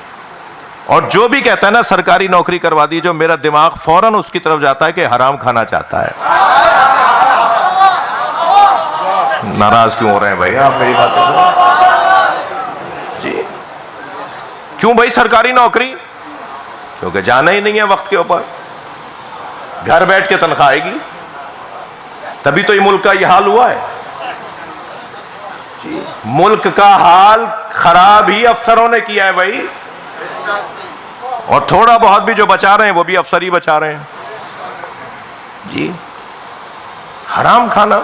اور جو بھی کہتا ہے نا سرکاری نوکری کروا دیجئے، جو میرا دماغ فوراً اس کی طرف جاتا ہے کہ حرام کھانا چاہتا ہے. ناراض کیوں ہو رہے ہیں بھائی آپ میری باتیں؟ جی کیوں بھائی سرکاری نوکری؟ کیونکہ جانا ہی نہیں ہے وقت کے اوپر، گھر بیٹھ کے تنخواہ آئے گی. تبھی تو یہ ملک کا یہ حال ہوا ہے. ملک کا حال خراب ہی افسروں نے کیا ہے بھائی، اور تھوڑا بہت بھی جو بچا رہے ہیں وہ بھی افسر ہی بچا رہے ہیں. جی حرام کھانا.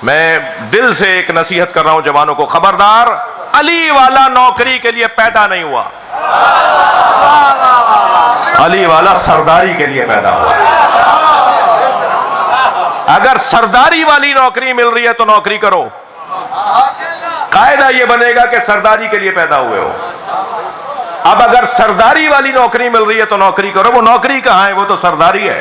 میں دل سے ایک نصیحت کر رہا ہوں جوانوں کو، خبردار، علی والا نوکری کے لیے پیدا نہیں ہوا، علی والا سرداری کے لیے پیدا ہوا. اگر سرداری والی نوکری مل رہی ہے تو نوکری کرو. قاعدہ یہ بنے گا کہ سرداری کے لیے پیدا ہوئے ہو. اب اگر سرداری والی نوکری مل رہی ہے تو نوکری کرو. وہ نوکری کہاں ہے؟ وہ تو سرداری ہے.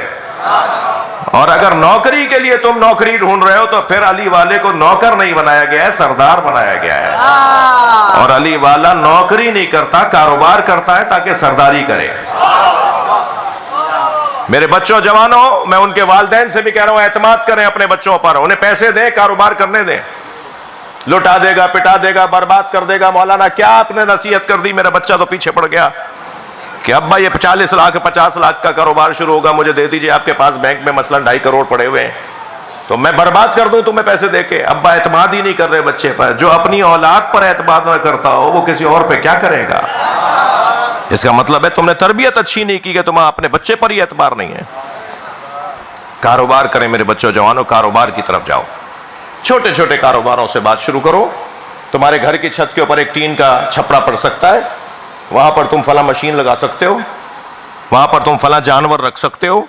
اور اگر نوکری کے لیے تم نوکری ڈھونڈ رہے ہو تو پھر علی والے کو نوکر نہیں بنایا گیا ہے، سردار بنایا گیا ہے. اور علی والا نوکری نہیں کرتا، کاروبار کرتا ہے تاکہ سرداری کرے. میرے بچوں جوانوں، میں ان کے والدین سے بھی کہہ رہا ہوں اعتماد کریں اپنے بچوں پر. انہیں پیسے دیں، کاروبار کرنے دیں. لٹا دے گا، پٹا دے گا، برباد کر دے گا. مولانا کیا آپ نے نصیحت کر دی، میرا بچہ تو پیچھے پڑ گیا کہ ابا یہ 40 لاکھ 50 لاکھ کا کاروبار شروع ہوگا، مجھے دے دیجئے، آپ کے پاس بینک میں مثلا 2.5 کروڑ پڑے ہوئے ہیں، تو میں برباد کر دوں تمہیں پیسے دے کے. ابا اعتماد ہی نہیں کر رہے بچے پر. جو اپنی اولاد پر اعتماد نہ کرتا ہو وہ کسی اور پہ کیا کرے گا؟ اس کا مطلب ہے تم نے تربیت اچھی نہیں کی کہ تمہیں اپنے بچے پر ہی اعتبار نہیں ہے. کاروبار کریں میرے بچوں جوانوں، کاروبار کی طرف جاؤ. چھوٹے چھوٹے کاروباروں سے بات شروع کرو. تمہارے گھر کی چھت کے اوپر ایک ٹین کا چھپڑا پڑ سکتا ہے، وہاں پر تم فلاں مشین لگا سکتے ہو، وہاں پر تم فلاں جانور رکھ سکتے ہو.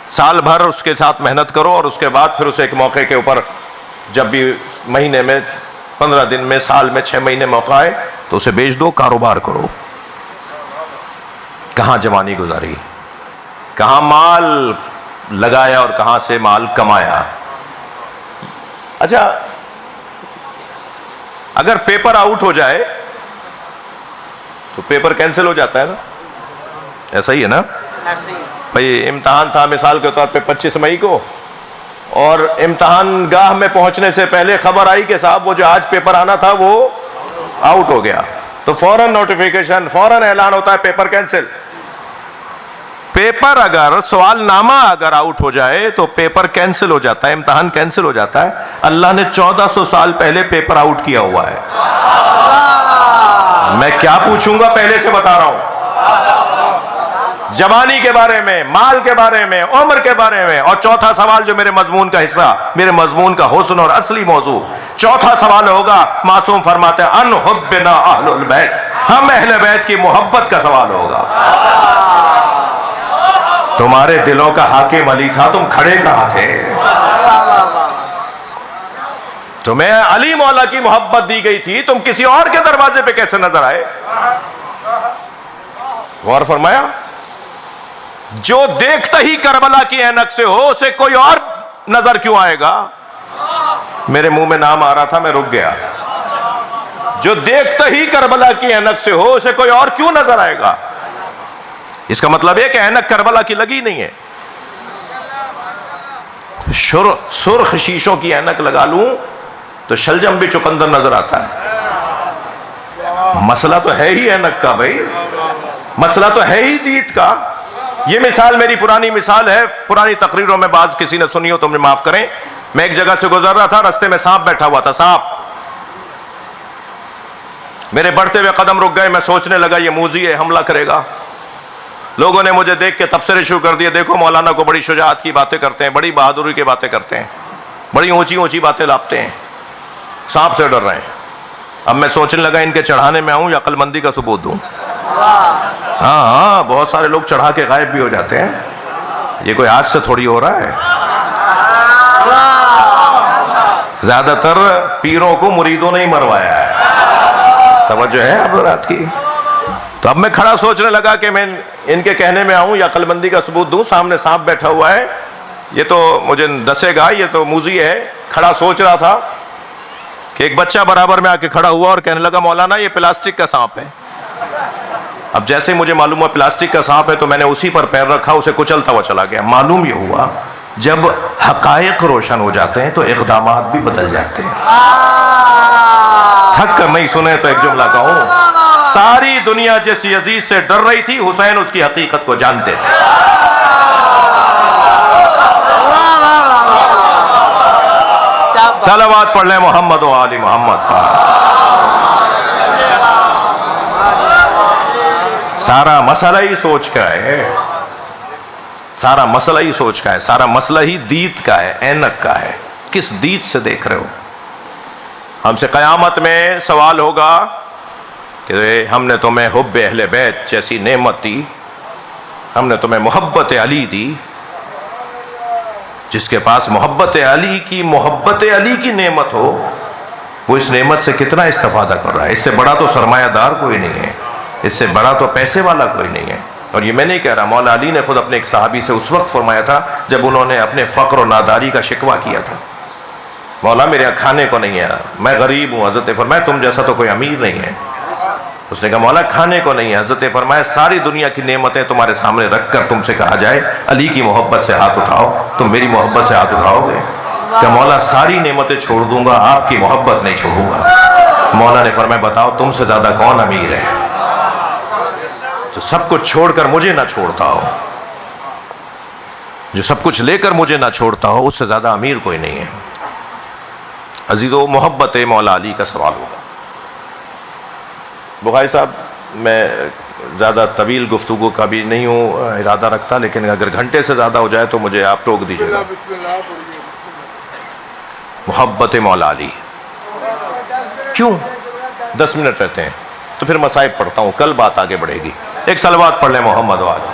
سال بھر اس کے ساتھ محنت کرو، اور اس کے بعد پھر اسے ایک موقع کے اوپر جب بھی مہینے میں 15 دن میں سال میں 6 مہینے موقع آئے تو اسے بیچ دو، کاروبار کرو. کہاں جوانی گزاری، کہاں مال لگایا اور کہاں سے مال کمایا. اچھا اگر پیپر آؤٹ ہو جائے تو پیپر کینسل ہو جاتا ہے نا، ایسا ہی ہے نا بھائی. امتحان تھا مثال کے طور پہ 25 مئی کو، اور امتحان گاہ میں پہنچنے سے پہلے خبر آئی کہ صاحب وہ جو آج پیپر آنا تھا وہ آؤٹ ہو گیا، تو فوراً نوٹیفیکیشن، فوراً اعلان ہوتا ہے پیپر کینسل. پیپر اگر سوال نامہ اگر آؤٹ ہو جائے تو پیپر کینسل ہو جاتا ہے، امتحان کینسل ہو جاتا ہے. اللہ نے 1400 سال پہلے پیپر آؤٹ کیا ہوا ہے. میں کیا پوچھوں گا، پہلے سے بتا رہا ہوں. جوانی کے بارے میں، مال کے بارے میں، عمر کے بارے میں، اور چوتھا سوال جو میرے مضمون کا حصہ، میرے مضمون کا حسن اور اصلی موضوع، چوتھا سوال ہوگا، معصوم فرماتے ہیں ان حبنا اہل البیت، ہم اہل بیت کی محبت کا سوال ہوگا۔ تمہارے دلوں کا حاکم علی تھا، تم کھڑے کہاں تھے؟ تمہیں علی مولا کی محبت دی گئی تھی، تم کسی اور کے دروازے پہ کیسے نظر آئے؟ غور فرمایا؟ جو دیکھتا ہی کربلا کی اینک سے ہو، اسے کوئی اور نظر کیوں آئے گا؟ میرے منہ میں نام آ رہا تھا، میں رک گیا۔ جو دیکھتا ہی کربلا کی اینک سے ہو، اسے کوئی اور کیوں نظر آئے گا؟ اس کا مطلب ہے کہ اینک کربلا کی لگی نہیں ہے۔ سرخ شیشوں کی اینک لگا لوں تو شلجم بھی چقندر نظر آتا ہے۔ مسئلہ تو ہے ہی اینک کا بھائی، مسئلہ تو ہے ہی دید کا۔ یہ مثال میری پرانی مثال ہے، پرانی تقریروں میں بعض کسی نے سنی ہو تو مجھے معاف کریں۔ میں ایک جگہ سے گزر رہا تھا، رستے میں سانپ بیٹھا ہوا تھا، سانپ میرے بڑھتے ہوئے قدم رک گئے۔ میں سوچنے لگا یہ موذی ہے، حملہ کرے گا۔ لوگوں نے مجھے دیکھ کے تبصرے شروع کر دیے، دیکھو مولانا کو بڑی شجاعت کی باتیں کرتے ہیں، بڑی بہادری کی باتیں کرتے ہیں، بڑی اونچی اونچی باتیں لاپتے ہیں، سانپ سے ڈر رہے ہیں۔ اب میں سوچنے لگا ان کے چڑھانے میں آؤں یا عقل مندی کا ثبوت دوں؟ ہاں، بہت سارے لوگ چڑھا کے غائب بھی ہو جاتے ہیں، یہ کوئی آج سے تھوڑی ہو رہا ہے۔ زیادہ تر پیروں کو مریدوں نے ہی مروایا ہے، توجہ ہے اب رات کی؟ تو اب میں کھڑا سوچنے لگا کہ میں ان کے کہنے میں آؤں یا عقل مندی کا ثبوت دوں۔ سامنے سانپ بیٹھا ہوا ہے، یہ تو مجھے ڈسے گا، یہ تو موذی ہے۔ کھڑا سوچ رہا تھا کہ ایک بچہ برابر میں آ کے کھڑا ہوا اور کہنے لگا مولانا یہ پلاسٹک کا سانپ ہے۔ اب جیسے ہی مجھے معلوم ہوا پلاسٹک کا سانپ ہے تو میں نے اسی پر پیر رکھا، اسے کچلتا ہوا چلا گیا۔ معلوم یہ ہوا جب حقائق روشن ہو جاتے ہیں تو اقدامات بھی بدل جاتے ہیں۔ تھک کر نہیں سنے تو ایک جملہ کہوں، ساری دنیا جس یزید سے ڈر رہی تھی، حسین اس کی حقیقت کو جانتے تھے۔ صلوات پڑھ لیں محمد و آل محمد پر۔ سارا مسئلہ ہی سوچ کا ہے، سارا مسئلہ ہی سوچ کا ہے، سارا مسئلہ ہی دید کا ہے، اینک کا ہے۔ کس دید سے دیکھ رہے ہو؟ ہم سے قیامت میں سوال ہوگا کہ ہم نے تمہیں حب اہل بیت جیسی نعمت دی، ہم نے تمہیں محبت علی دی۔ جس کے پاس محبت علی کی نعمت ہو، وہ اس نعمت سے کتنا استفادہ کر رہا ہے؟ اس سے بڑا تو سرمایہ دار کوئی نہیں ہے، اس سے بڑا تو پیسے والا کوئی نہیں ہے۔ اور یہ میں نہیں کہہ رہا، مولا علی نے خود اپنے ایک صحابی سے اس وقت فرمایا تھا جب انہوں نے اپنے فقر و ناداری کا شکوہ کیا تھا، مولا میرے یہاں کھانے کو نہیں ہے، میں غریب ہوں۔ حضرت نے فرمایا تم جیسا تو کوئی امیر نہیں ہے۔ اس نے کہا مولا کھانے کو نہیں ہے۔ حضرت نے فرمایا ساری دنیا کی نعمتیں تمہارے سامنے رکھ کر تم سے کہا جائے علی کی محبت سے ہاتھ اٹھاؤ، تم میری محبت سے ہاتھ اٹھاؤ گے؟ کہ مولا ساری نعمتیں چھوڑ دوں گا، آپ کی محبت نہیں چھوڑوں گا۔ مولا نے فرمایا بتاؤ تم سے زیادہ کون امیر ہے؟ جو سب کچھ چھوڑ کر مجھے نہ چھوڑتا ہو، جو سب کچھ لے کر مجھے نہ چھوڑتا ہو، اس سے زیادہ امیر کوئی نہیں ہے۔ عزیزو، محبت مولا علی کا سوال ہوگا۔ بخاری صاحب، میں زیادہ طویل گفتگو کا بھی نہیں ہوں ارادہ رکھتا، لیکن اگر گھنٹے سے زیادہ ہو جائے تو مجھے آپ ٹوک دیجیے گا۔ محبت مولا علی کیوں 10 منٹ رہتے ہیں تو پھر مصائب پڑھتا ہوں، کل بات آگے بڑھے گی۔ ایک صلوات پڑھ لیں محمد والے۔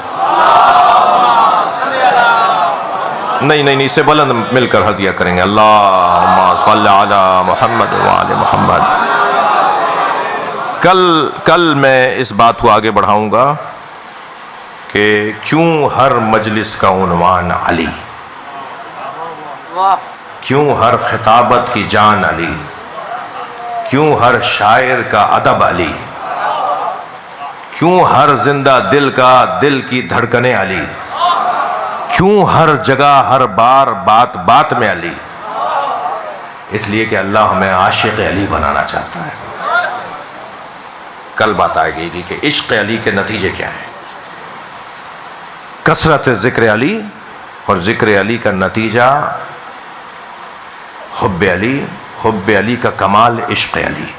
نہیں اس سے بلند مل کر ہدیہ کریں گے۔ اللہم صلی علی محمد وآل محمد۔ کل میں اس بات کو آگے بڑھاؤں گا کہ کیوں ہر مجلس کا عنوان علی، کیوں ہر خطابت کی جان علی، کیوں ہر شاعر کا ادب علی، کیوں ہر زندہ دل کا دل کی دھڑکنیں علی، کیوں ہر جگہ ہر بار بات بات میں علی؟ اس لیے کہ اللہ ہمیں عاشق علی بنانا چاہتا ہے۔ کل بات آئے گی کہ عشق علی کے نتیجے کیا ہیں، کثرت ذکر علی اور ذکر علی کا نتیجہ حب علی، حب علی کا کمال عشق علی،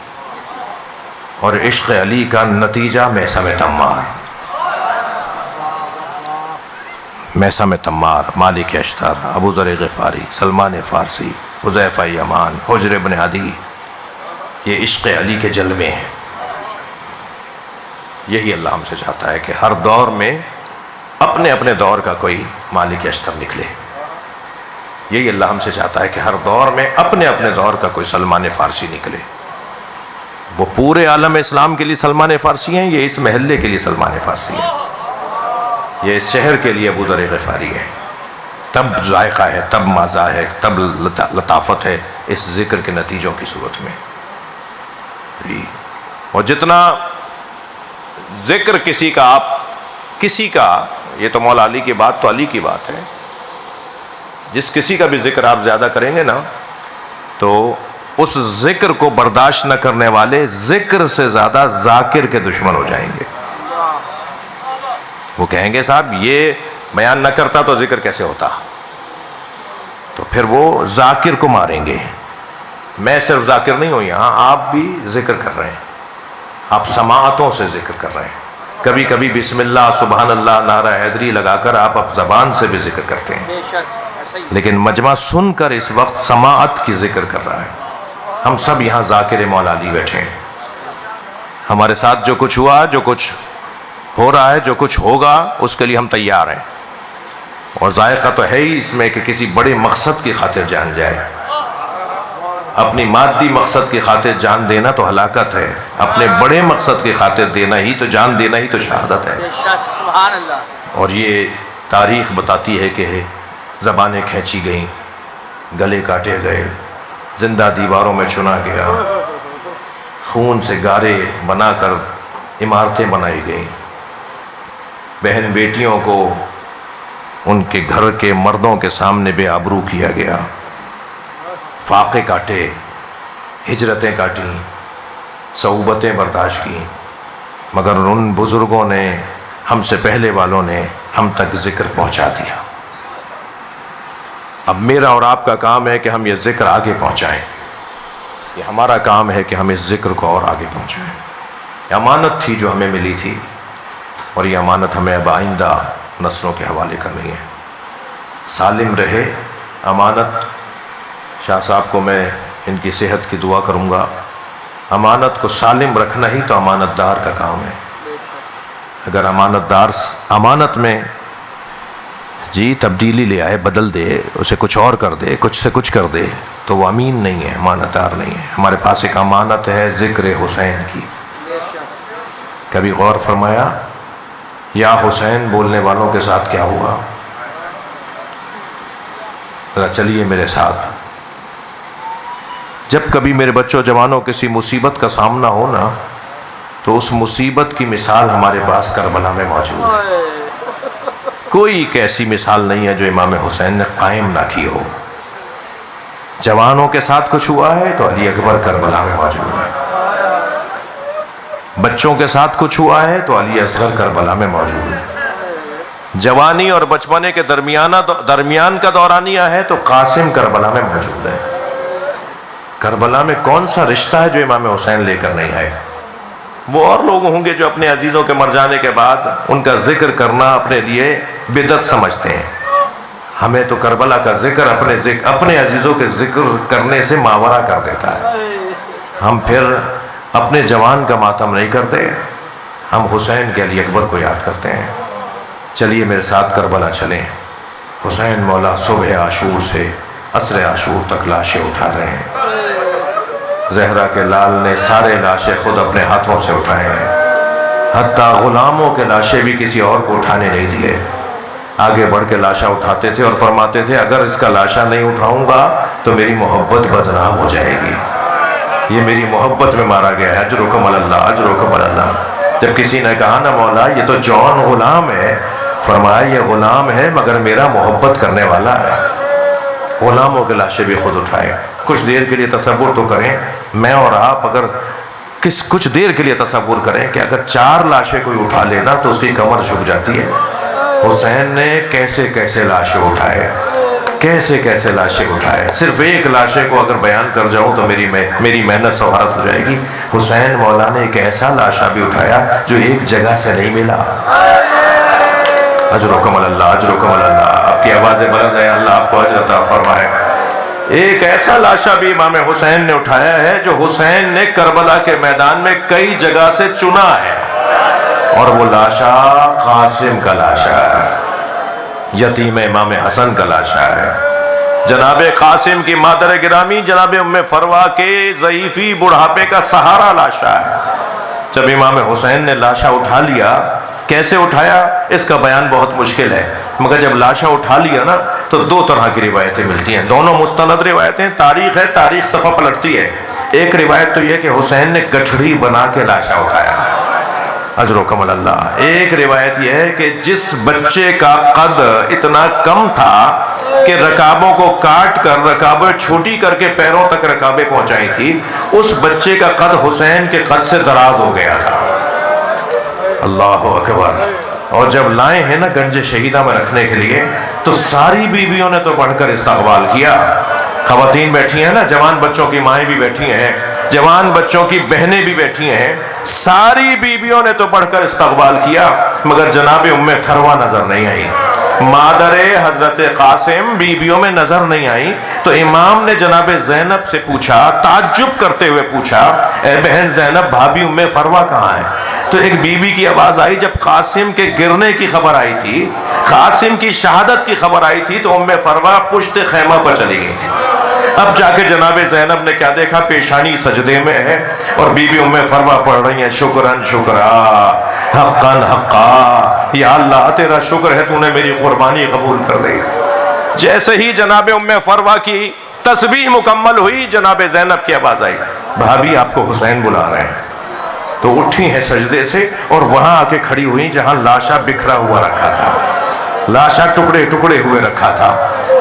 اور عشق علی کا نتیجہ محسم تمار۔ میثم تمار، مالک اشتر، ابو ذر غفاری، سلمان فارسی، حذیفہ یمان، حجر بن عدی، یہ عشق علی کے جلوے ہیں۔ یہی اللہ ہم سے چاہتا ہے کہ ہر دور میں اپنے اپنے دور کا کوئی مالک اشتر نکلے۔ یہی اللہ ہم سے چاہتا ہے کہ ہر دور میں اپنے اپنے دور کا کوئی سلمان فارسی نکلے۔ وہ پورے عالم اسلام کے لیے سلمان فارسی ہیں، یہ اس محلے کے لیے سلمان فارسی ہیں، یہ اس شہر کے لیے ابو ذر غفاری ہے۔ تب ذائقہ ہے، تب مزہ ہے، تب لطافت ہے اس ذکر کے نتیجوں کی صورت میں۔ اور جتنا ذکر کسی کا، یہ تو مولا علی کی بات تو علی کی بات ہے، جس کسی کا بھی ذکر آپ زیادہ کریں گے نا تو اس ذکر کو برداشت نہ کرنے والے ذکر سے زیادہ ذاکر کے دشمن ہو جائیں گے۔ وہ کہیں گے صاحب یہ بیان نہ کرتا تو ذکر کیسے ہوتا، تو پھر وہ ذاکر کو ماریں گے۔ میں صرف ذاکر نہیں ہوں یہاں، آپ بھی ذکر کر رہے ہیں، آپ سماعتوں سے ذکر کر رہے ہیں۔ کبھی کبھی بسم اللہ سبحان اللہ نعرہ حیدری لگا کر آپ زبان سے بھی ذکر کرتے ہیں، بے شک ایسا ہی۔ لیکن مجمع سن کر اس وقت سماعت کی ذکر کر رہا ہے۔ ہم سب یہاں ذاکر مولا علی بیٹھے ہیں، ہمارے ساتھ جو کچھ ہوا، جو کچھ ہو رہا ہے، جو کچھ ہوگا، اس کے لیے ہم تیار ہیں۔ اور ذائقہ تو ہے ہی اس میں کہ کسی بڑے مقصد کی خاطر جان جائے۔ اپنی مادی مقصد کی خاطر جان دینا تو ہلاکت ہے، اپنے بڑے مقصد کی خاطر دینا ہی تو جان دینا ہی تو شہادت ہے۔ بے شک سبحان اللہ۔ اور یہ تاریخ بتاتی ہے کہ زبانیں کھینچی گئیں، گلے کاٹے گئے، زندہ دیواروں میں چنا گیا، خون سے گارے بنا کر عمارتیں بنائی گئیں، بہن بیٹیوں کو ان کے گھر کے مردوں کے سامنے بے آبرو کیا گیا، فاقے کاٹے، ہجرتیں کاٹیں، صعوبتیں برداشت کی، مگر ان بزرگوں نے، ہم سے پہلے والوں نے ہم تک ذکر پہنچا دیا۔ اب میرا اور آپ کا کام ہے کہ ہم یہ ذکر آگے پہنچائیں، یہ ہمارا کام ہے کہ ہم اس ذکر کو اور آگے پہنچائیں۔ یہ امانت تھی جو ہمیں ملی تھی، اور یہ امانت ہمیں اب آئندہ نسلوں کے حوالے کرنی ہے۔ سالم رہے امانت۔ شاہ صاحب کو میں ان کی صحت کی دعا کروں گا۔ امانت کو سالم رکھنا ہی تو امانت دار کا کام ہے۔ اگر امانت دار امانت میں تبدیلی لے آئے، بدل دے، اسے کچھ اور کر دے، کچھ سے کچھ کر دے، تو وہ امین نہیں ہے، امانت دار نہیں ہے۔ ہمارے پاس ایک امانت ہے ذکر حسین کی۔ کبھی غور فرمایا یا حسین بولنے والوں کے ساتھ کیا ہوا؟ ذرا چلیے میرے ساتھ۔ جب کبھی میرے بچوں جوانوں کسی مصیبت کا سامنا ہو نا، تو اس مصیبت کی مثال ہمارے پاس کربلا میں موجود ہے۔ کوئی ایک ایسی مثال نہیں ہے جو امام حسین نے قائم نہ کی ہو۔ جوانوں کے ساتھ کچھ ہوا ہے تو علی اکبر کربلا میں موجود ہے، بچوں کے ساتھ کچھ ہوا ہے تو علی اصغر کربلا میں موجود ہے، جوانی اور بچپنے کے درمیان کا دورانیہ ہے تو قاسم کربلا میں موجود ہے۔ کربلا میں کون سا رشتہ ہے جو امام حسین لے کر نہیں آئے؟ وہ اور لوگ ہوں گے جو اپنے عزیزوں کے مر جانے کے بعد ان کا ذکر کرنا اپنے لیے بدعت سمجھتے ہیں۔ ہمیں تو کربلا کا ذکر اپنے عزیزوں کے ذکر کرنے سے ماورا کر دیتا ہے۔ ہم پھر اپنے جوان کا ماتم نہیں کرتے، ہم حسین کے علی اکبر کو یاد کرتے ہیں۔ چلیے میرے ساتھ کربلا چلیں۔ حسین مولا صبح عاشور سے عصر عاشور تک لاشیں اٹھا رہے ہیں۔ زہرا کے لال نے سارے لاشیں خود اپنے ہاتھوں سے اٹھائے ہیں، حتیٰ غلاموں کے لاشیں بھی کسی اور کو اٹھانے نہیں دیے۔ آگے بڑھ کے لاشا اٹھاتے تھے اور فرماتے تھے اگر اس کا لاشا نہیں اٹھاؤں گا تو میری محبت بدنام ہو جائے گی، یہ میری محبت میں مارا گیا ہے، اجرکم اللہ اجرکم اللہ۔ جب کسی نے کہا نا مولا یہ تو جون غلام ہے، فرمایا یہ غلام ہے مگر میرا محبت کرنے والا ہے۔ غلاموں کے لاشیں بھی خود اٹھائے۔ کچھ دیر کے لیے تصور تو کریں، میں اور آپ اگر کچھ دیر کے لیے تصور کریں کہ اگر 4 لاشیں کوئی اٹھا لینا تو اس کی کمر جھک جاتی ہے۔ حسین نے کیسے کیسے لاشیں اٹھائے، کیسے کیسے لاشیں اٹھائے۔ صرف ایک لاشے کو اگر بیان کر جاؤں تو میری محنت سوارت ہو جائے گی۔ حسین مولا نے ایک ایسا لاشا بھی اٹھایا جو ایک جگہ سے نہیں ملا، اجرکم اللہ، اجرکم اللہ، آپ کی آوازیں بلند ہیں، اللہ آپ کو اجر عطا فرمائے۔ ایک ایسا لاشا بھی امام حسین نے اٹھایا ہے جو حسین نے کربلا کے میدان میں کئی جگہ سے چنا ہے، اور وہ لاشا قاسم کا لاشا ہے، یتیم امام حسن کا لاشا ہے۔ جناب قاسم کی مادر گرامی جناب ام فروا کے ضعیفی بڑھاپے کا سہارا لاشا ہے۔ جب امام حسین نے لاشا اٹھا لیا، کیسے اٹھایا اس کا بیان بہت مشکل ہے، مگر جب لاشا اٹھا لیا نا تو دو طرح کی روایتیں ملتی ہیں، دونوں مستند روایتیں، تاریخ ہے، تاریخ صفحہ پلٹتی ہے۔ ایک روایت تو یہ کہ حسین نے گٹھڑی بنا کے لاشا اٹھایا، اجرکم اللہ۔ ایک روایت یہ ہے کہ جس بچے کا قد اتنا کم تھا کہ رکابوں کو کاٹ کر رکابیں چھوٹی کر کے پیروں تک رکابیں پہنچائی تھی، اس بچے کا قد حسین کے قد سے دراز ہو گیا تھا۔ اللہ اکبر۔ اور جب لائے ہیں نا گنج شہیدہ میں رکھنے کے لیے تو ساری بیویوں نے تو بڑھ کر استقبال کیا۔ خواتین بیٹھی ہیں نا، جوان بچوں کی مائیں بھی بیٹھی ہیں، جوان بچوں کی بہنیں بھی بیٹھی ہیں، ساری بیویوں نے تو بڑھ کر استقبال کیا، مگر جناب ام فروا نظر نہیں آئی۔ مادر حضرت قاسم بیویوں میں نظر نہیں آئی تو امام نے جناب زینب سے پوچھا، تعجب کرتے ہوئے پوچھا، اے بہن زینب، بھابی ام فروا کہاں ہے؟ تو ایک بیوی کی آواز آئی، جب قاسم کے گرنے کی خبر آئی تھی، قاسم کی شہادت کی خبر آئی تھی تو ام فروا پشت خیمہ پر چلی گئی تھی۔ اب جا کے جناب زینب نے کیا دیکھا، پیشانی سجدے میں ہے اور بی بی ام فروا پڑھ رہی ہیں، شکرن شکرا حقاً حقا، یا اللہ تیرا شکر ہے تو نے میری قربانی قبول کر لی۔ جیسے ہی جناب ام فروا کی تسبیح مکمل ہوئی، جناب زینب کی آواز آئی، بھابی آپ کو حسین بلا رہے ہیں۔ تو اٹھی ہیں سجدے سے اور وہاں آ کے کھڑی ہوئی جہاں لاشا بکھرا ہوا رکھا تھا، لاشا ٹکڑے ٹکڑے ہوئے رکھا تھا۔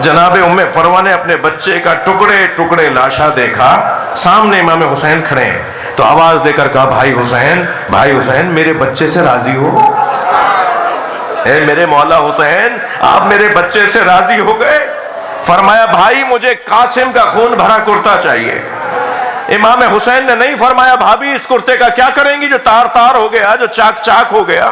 جناب ام فروا نے اپنے بچے کا ٹکڑے ٹکڑے لاشا دیکھا، سامنے امام حسین کھڑے ہیں تو آواز دے کر کہا، بھائی حسین، بھائی حسین، میرے بچے سے راضی ہو؟ اے میرے مولا حسین، آپ میرے بچے سے راضی ہو گئے؟ فرمایا، بھائی مجھے قاسم کا خون بھرا کرتا چاہیے۔ امام حسین نے نہیں فرمایا، بھابی اس کرتے کا کیا کریں گی جو تار تار ہو گیا، جو چاک چاک ہو گیا؟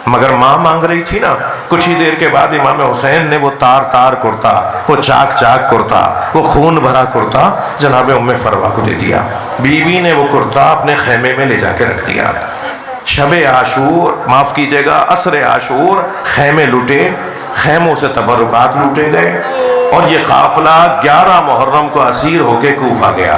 مگر ماں مانگ رہی تھی نا۔ کچھ ہی دیر کے بعد امام حسین نے وہ تار تار کرتا، وہ چاک چاک کرتا، وہ خون بھرا کرتا جناب ام فروا کو دے دیا۔ بیوی نے وہ کرتا اپنے خیمے میں لے جا کے رکھ دیا۔ شب عاشور، معاف کیجئے گا، عصر عاشور، خیمے لوٹے، خیموں سے تبرکات لوٹے گئے، اور یہ قافلہ 11 محرم کو اسیر ہو کے کوفہ گیا،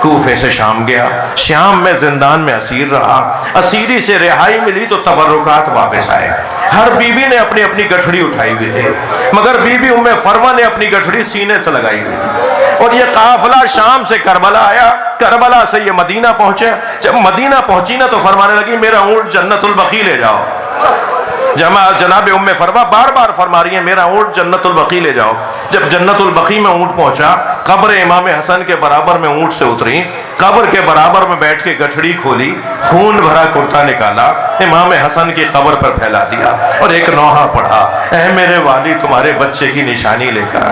کوفے سے شام گیا، شام میں زندان میں اسیر رہا، اسیری سے رہائی ملی تو تبرکات واپس آئے۔ ہر بیوی نے اپنی اپنی گٹھڑی اٹھائی ہوئی تھی، مگر بی بی ام فروا نے اپنی گٹھڑی سینے سے لگائی ہوئی تھی۔ اور یہ قافلہ شام سے کربلا آیا، کربلا سے یہ مدینہ پہنچے۔ جب مدینہ پہنچی نا تو فرمانے لگی، میرا اونٹ جنت البقیع لے جاؤ۔ جناب ام فروا بار بار فرما رہی ہیں، میرا اونٹ جنت البقیع لے جاؤ۔ جب جنت البقیع میں اونٹ پہنچا، قبر امام حسن کے برابر میں اونٹ سے اتری، قبر کے برابر میں بیٹھ کے گٹھڑی کھولی، خون بھرا کرتا نکالا، امام حسن کی قبر پر پھیلا دیا اور ایک نوحہ پڑھا، اے میرے والی تمہارے بچے کی نشانی لے کر۔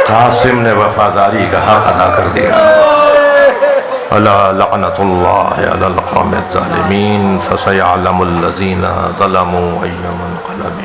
قاسم نے وفاداری کا حق ادا کر دیا۔ الا لعنت اللہ علی القوم الظالمین فسیعلم الذین ظلموا ای منقلب